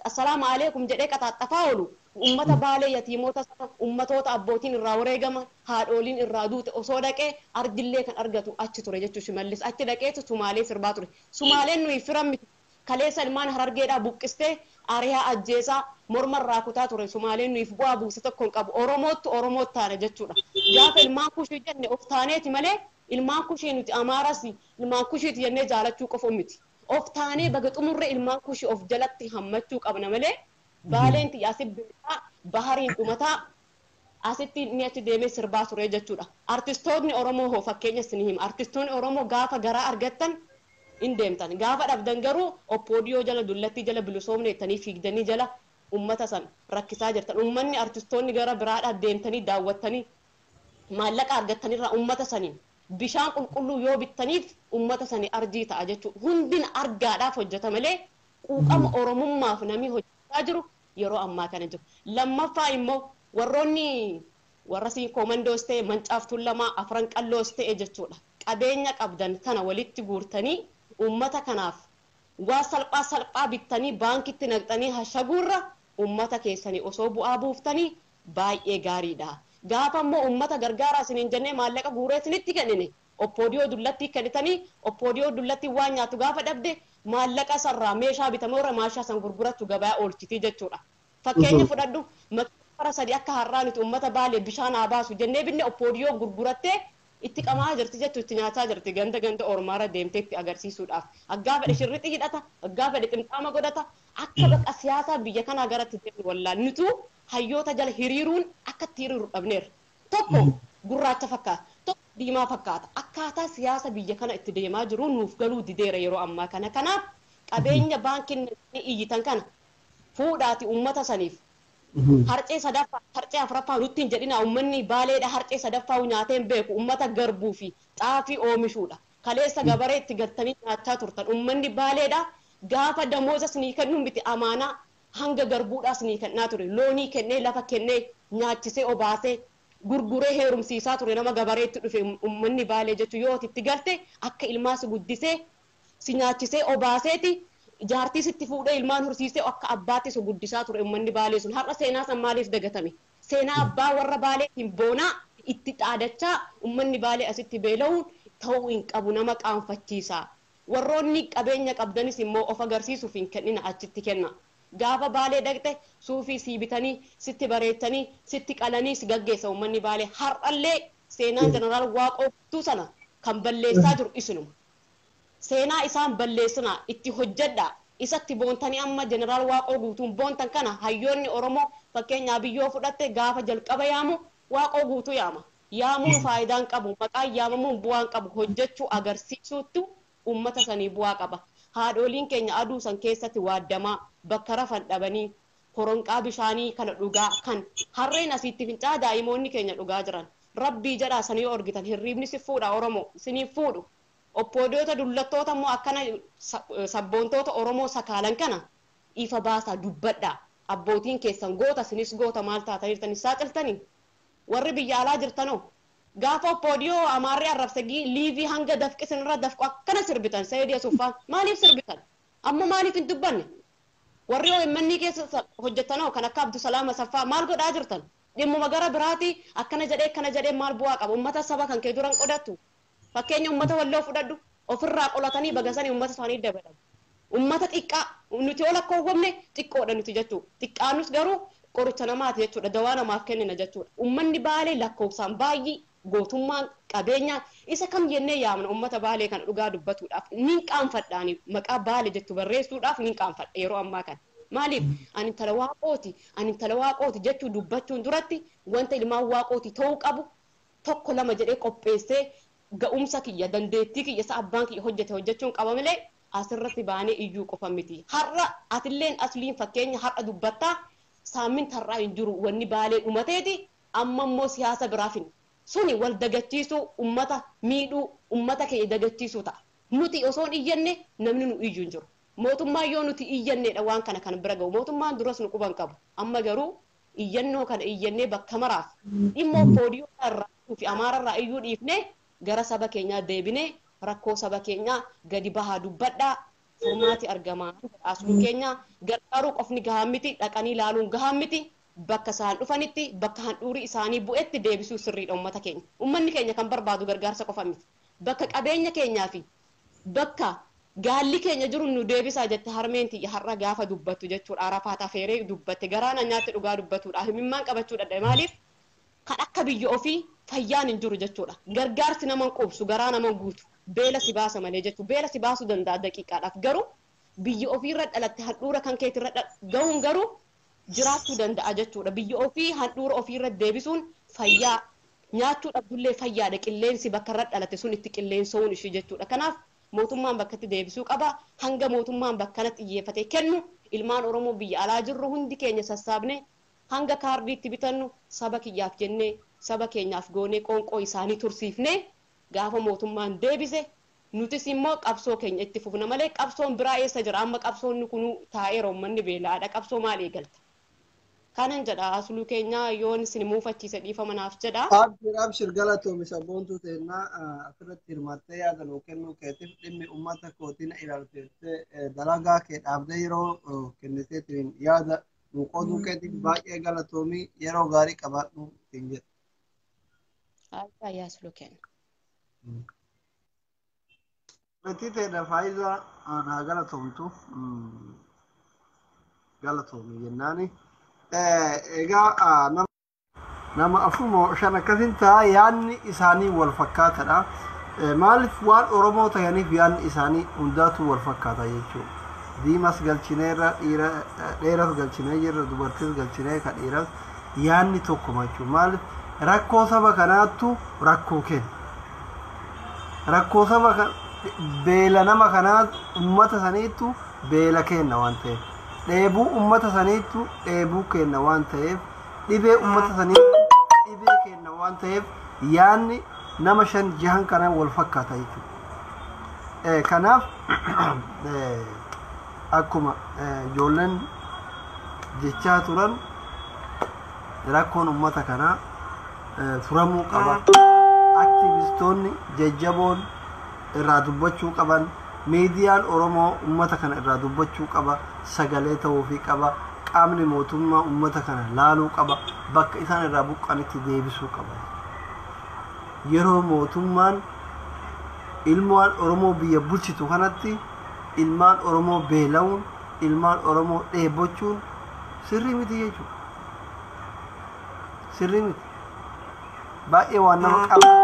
assalaamu alaykum jedhee qaxaxxafaa oolu uummata Baalee yatiimoota uummatoota abbootiin irraa wareegama haadholiin irraa duute osoo dhaqee ardillee kan argatu achi ture jechuudha. Shimallis achi dhaqee Sumaalee sirbaa ture. Sumaaleen nuyi firan miti. Kaleessa ilmaan Harargeedhaa buqqistee ariyaa ajjeesaa morma irraa kutaa ture. Sumaaleen nuyi bu'aa buuse tokko hin qabu. Oromootti taane jechuudha. Gaafa ilmaan kushii jenne of taaneeti malee ilmaan kushii nuti Amaaras ilmaan kushiiti jennee jaalachuu qofa miti. Of taanee baga xumurre ilmaan kushii of jalatti hammachuu qabna malee Baaleen asii beekaa bahariin dhumataa asitti inni achi deemee sirbaa ture jechuudha. Artistoonni Oromoo hoo fakkeenya isin hima. Artistoonni Oromoo gaafa garaa argattan hin deemtan. Gaafa dhabdan garuu oppoodiyoo jala dullattii jala bilisoomne jettanii fiigdanii jala uummata san rakkisaa jirtan. Uummanni artistoonni gara biraadhaa deemtanii daawwattanii maallaqa argattanirraa uummata saniin bishaan qulqulluu yoo bittaniif uummata sanii arjii ta'a jechuudha. Hundin argaadhaaf hojjeta malee quuqama Oromummaaf namni hojjetaa jiru yeroo ammaa kana jiru. Lammaffaa immoo warroonni warra siin koomandoos ta'e mancaaftuun lamaa afran qalloos ta'e jechuudha. Qabeenya qabdan kana walitti guurtanii uummata kanaaf waa salphaa bittanii baankitti naqxanii hashaguurra uummata keessanii osoo bu'aa buuftanii baay'ee gaariidha. Gaafa immoo uummata gargaaraa isiniin jennee maallaqa guuree isinitti kennine oppoodiyoo dullattii kennitanii oppoodiyoo dullattii waan nyaatu gaafa dhabde maallaqa sarraa meeshaa bitamee warra maashaa san gurgurattu gabaa oolchitii jechuudha. Fakkeenya fudhadhu makiinaa 3 akka har'aa nuti uummata Baalee bishaan haa baasu jennee binne oppoodiyoo gurgurattee itti qamaa jirti jechuun itti nyaataa jirti ganda ormaara deemtee itti agarsiisuudhaaf aggaa fedhe shirrixi hidhata aggaa fedhe ximxaama godhata akka bakka siyaasaa biyya kanaa garatti deemu wallaalnitu hayyoota jala hiriiruun akka itti hiriiru dhabneerra tokko gurraacha fakkaata tokko diimaa fakkaata akkaataa siyaasa biyya kana itti deemaa jiru nuuf galuu dideera yeroo ammaa kana kanaaf qabeenya baankiin iyyitan kana fuudhaati ummata saniif harcee sadaffaa harcee afuraffaa nutti hin jedhina ummanni baaleedha harcee sadaffaa nyaateen beeku ummata garbuu fi xaafii oomishuudha kaleessa gabaree itti galtanii nyaachaa turtan ummanni baaleedha gaafa damooza sinii kennu miti amaanaa hanga garbuudhaa sinii kennaa ture loonii kennee lafa kennee nyaachisee obaasee gurguree heerumsiisaa ture nama gabareetti dhufe ummanni baalee jechuun yoo itti galte akka ilmaas guddisee si nyaachisee obaaseeti jaartii sitti fuudhee ilmaan horsiisee akka abbaatti so guddisaa ture ummanni baalee sun har'a seenaa san maaliif dagatame seenaa abbaa warra baaleetiin boonaa itti dhaadachaa ummanni baalee asitti beela'uun ta'uu hin qabu nama qaanfachiisa warroonni qabeenya qabdanis immoo of agarsiisuuf hin kennina achitti kenna gaafa baalee dhaqxe suufii sii bitanii sitti bareechanii sitti qalanii si gaggeessa ummanni baalee har'allee seenaan jeneraal waaqoo sana kan balleessaa jiru isinuma seenaa isaan balleessinaa itti hojjedha isatti boontanii amma jeneraal waaqoo guutuun boontan kana hayyoonni oromoo fakkeenyaa biyyoo fudhatte gaafa jalqaba yaamu waaqoo guutuu yaamuun faayidaan qabu maqaan yaamamuun bu'aan qabu hojjechuu agarsiisuutti ummata sanii bu'aa qaba haadholiin keenya aduu san keessatti waaddamaa bakka rafan dhabanii koronqaa bishaanii kana dhugaa kan harreen asitti fincaa daa'imoonni keenya dhugaa jiran rabbii jedhaa sanii orgitan hirriibni si fuudha oromoo siniif fuudhu oppoodota dullattoota immoo akkana sabboontoota oromoo sakaalan kana ifa baasaa dubbadha abbootiin keessan goota sinis goota maal taataniirtanii saaxiltanii warri biyya alaa jirtanoo gaafa oppoodiyoo amaarree arrabsagii liivii hanga dafqisin irra dafqu akkana sirbitan sayidii asuffaan maaliif sirbitan amma maaliif hin dubbanne warri OMN keessa hojjetanoo kan akka Abdusalaam Asaffaa maal godhaa jirtan dhimmuma gara biraati akkana jedhee maal bu'aa qaba ummata saba kan kee duran qodhattu fakkeenya ummata walloo fudhadhu ofirraa qolatanii bagasanii ummata isaanii dabalan ummata xiqqaa nuti ol akka hubamne xiqqoodha nuti jechuudha xiqqaanus garuu qoricha namaati jechuudha dawaa namaaf kennina jechuudha ummanni baalee lakkoofsaan baay'ee gootummaan qabeenya isa kam jennee yaamna ummata baalee kana dhugaa dubbatuudhaaf nin qaanfadhaani maqaa baalee jettu barreessuudhaaf nin qaanfadha yeroo ammaa kana maaliif ani intala waaqooti jechuu dubbachuun duratti wanta ilmaan waaqooti ta'uu qabu tokko lama jedhee qopheessee ga'umsa kiyya dandeettii kiyya isa abbaan kiyya hojjete hojjechuun qaba malee asirratti baanee iyyuu qofa miti har'a atilleen asliin fakkeenya har'a dubbattaa saaminta har'aa hin jiru wanni baalee dhumateeti amma immoo siyaasa biraafin suni wal dagachiisuu ummata miidhuu ummata keenya dagachiisuu ta'a nuti osoo hin iyyanne namni nu iyyuu hin jiru mootummaa yoo nuti iyyanneedha waan kana kan bira ga'u mootummaan duras nu quban qabu amma garuu iyyannoo kana iyyannee bakka maraaf dhimma oppoodiyoo irraa fi amaararraa iyyuu dhiifne gara saba keenyaa deebinee rakkoo saba keenyaa gadi bahaa dubbadhaa furmaati argamaa asuu keenyaa gargaaruu qofni gahaa miti dhaqanii ilaaluun gahaa miti bakka isaan dhufanitti bakka handhuurii isaanii bu'etti deebisuu sirriidha ummata keenya ummanni keenya kan barbaadu gargaarsa qofa miti bakka qabeenya keenyaa fi bakka gaalli keenya jiru nu deebisaa jette harmeentii har'a gaafa dubbattu jechuudha arafaataa feeree dubbatte garaana nyaatti dhugaa dubbatuudha himimmaan qabachuu dadhabe maaliif kan akka biyya ofii fayyaan hin jiru jechuudha gargaarsi nama qubsu garaa nama guutu beela si baasa malee jechuudha beela si baasuu danda'a daqiiqaadhaaf garuu biyya ofiirra dhalatte handhuura kan keetirra ga'uun garuu jiraachuu danda'a jechuudha biyya ofii handhuura ofiirra deebisuun fayyaa nyaachuu dhabdullee fayyaadha qilleensi bakka irra dhalate sun itti qilleensa'uun ishii jechuudha kanaaf mootummaan bakkatti deebisuu qaba hanga mootummaan bakkanatti xiyyeeffatee kennu ilmaan oromoo biyya alaa jirru hundi keenya sassaabne hanga kaardiitti bitannu saba kiyyaaf jennee saba keenyaaf goonee qoonqoo isaanii tursiifne gaafa mootummaan deebise nutis immoo qabsoo keenya itti fufna malee qabsoon biraa eessa jira amma qabsoonni kun taa'eera ummanni beelaadha qabsoo maal eegalta kanan jedha asuluu keenya yoon isin muufachiise dhiifama naaf jedha abshir galatoomi sabboontuu teennaa asirratti hirmaattee yaada nuu kennuu keetiif dhimmi ummata kootiin ilaalteessee dalagaa kee dhaabdee yeroo kenniteetiin yaada nuu qooduu keetiif baay'ee galatoomii yeroo gaarii qabaadhu ittiin jedha. Ayyaa asuluu kenna. Metii teedha faayidaa naa galatoomtu galatoomii jennaani. Egaa nama afurmoo shan akkasin ta'a yaanni isaanii wal fakkaatadha. Maaliif waan Oromoo ta'aniif yaanni isaanii hundaatu wal fakkaata jechuudha. Diimas galchineerra dheeras galchinee jirra dubartis galchinee ka dhiiras yaanni tokkuma jechuudha. Maaliif rakkoo saba kanaattu rakkoo kenna. Rakkoo saba beela nama kanaatu ummata saniittu beela kenna waan ta'eef. Dheebuu ummata saniittu dheebuu kenna waan ta'eef. Dhibee ummata saniittu dhibee kenna waan ta'eef yaanni nama shan jahan kana wal fakkaata jechuudha. Kanaaf akkuma ijoolleen jechaa turan rakkoon ummata kanaa furamuu qaba. Aktivistoonni jajjaboon irraa dubbachuu qaban, miidiyaan Oromoo ummata kana irraa dubbachuu qaba, sagalee ta'uufii qaba, qaamni mootummaa ummata kana laaluu qaba, bakka isaan irraa buqqanitti deebisuu qaba. Yeroo mootummaan ilmaan Oromoo biyya bulchitu kanatti ilmaan Oromoo beela'uun, ilmaan Oromoo dheebochuun sirrii miti jechuudha. Sirrii miti. Baay'ee waan nama qabachiisu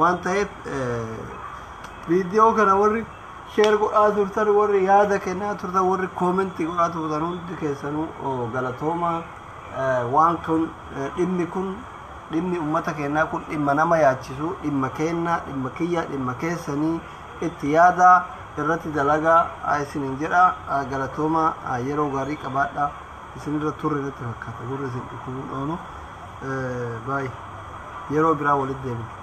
waan ta'eef viidiyoo kana warri sheer godhaa turtan, warri yaada kennaa turtan, warri koomentii godhaa turtan hundi keessanuu galatooma. Waan kun dhimmi kun dhimmi ummata keenyaa kun dhimma nama yaachisu, dhimma keenna, dhimma kiyya, dhimma keessanii itti yaada irratti dalagaa isinin jedha. Galatooma, yeroo gaarii qabaadha. Isinirra turre natti fakkaata. Gurra isin dhukkubuu dhoonu. Baay'ee yeroo biraa walitti deebina.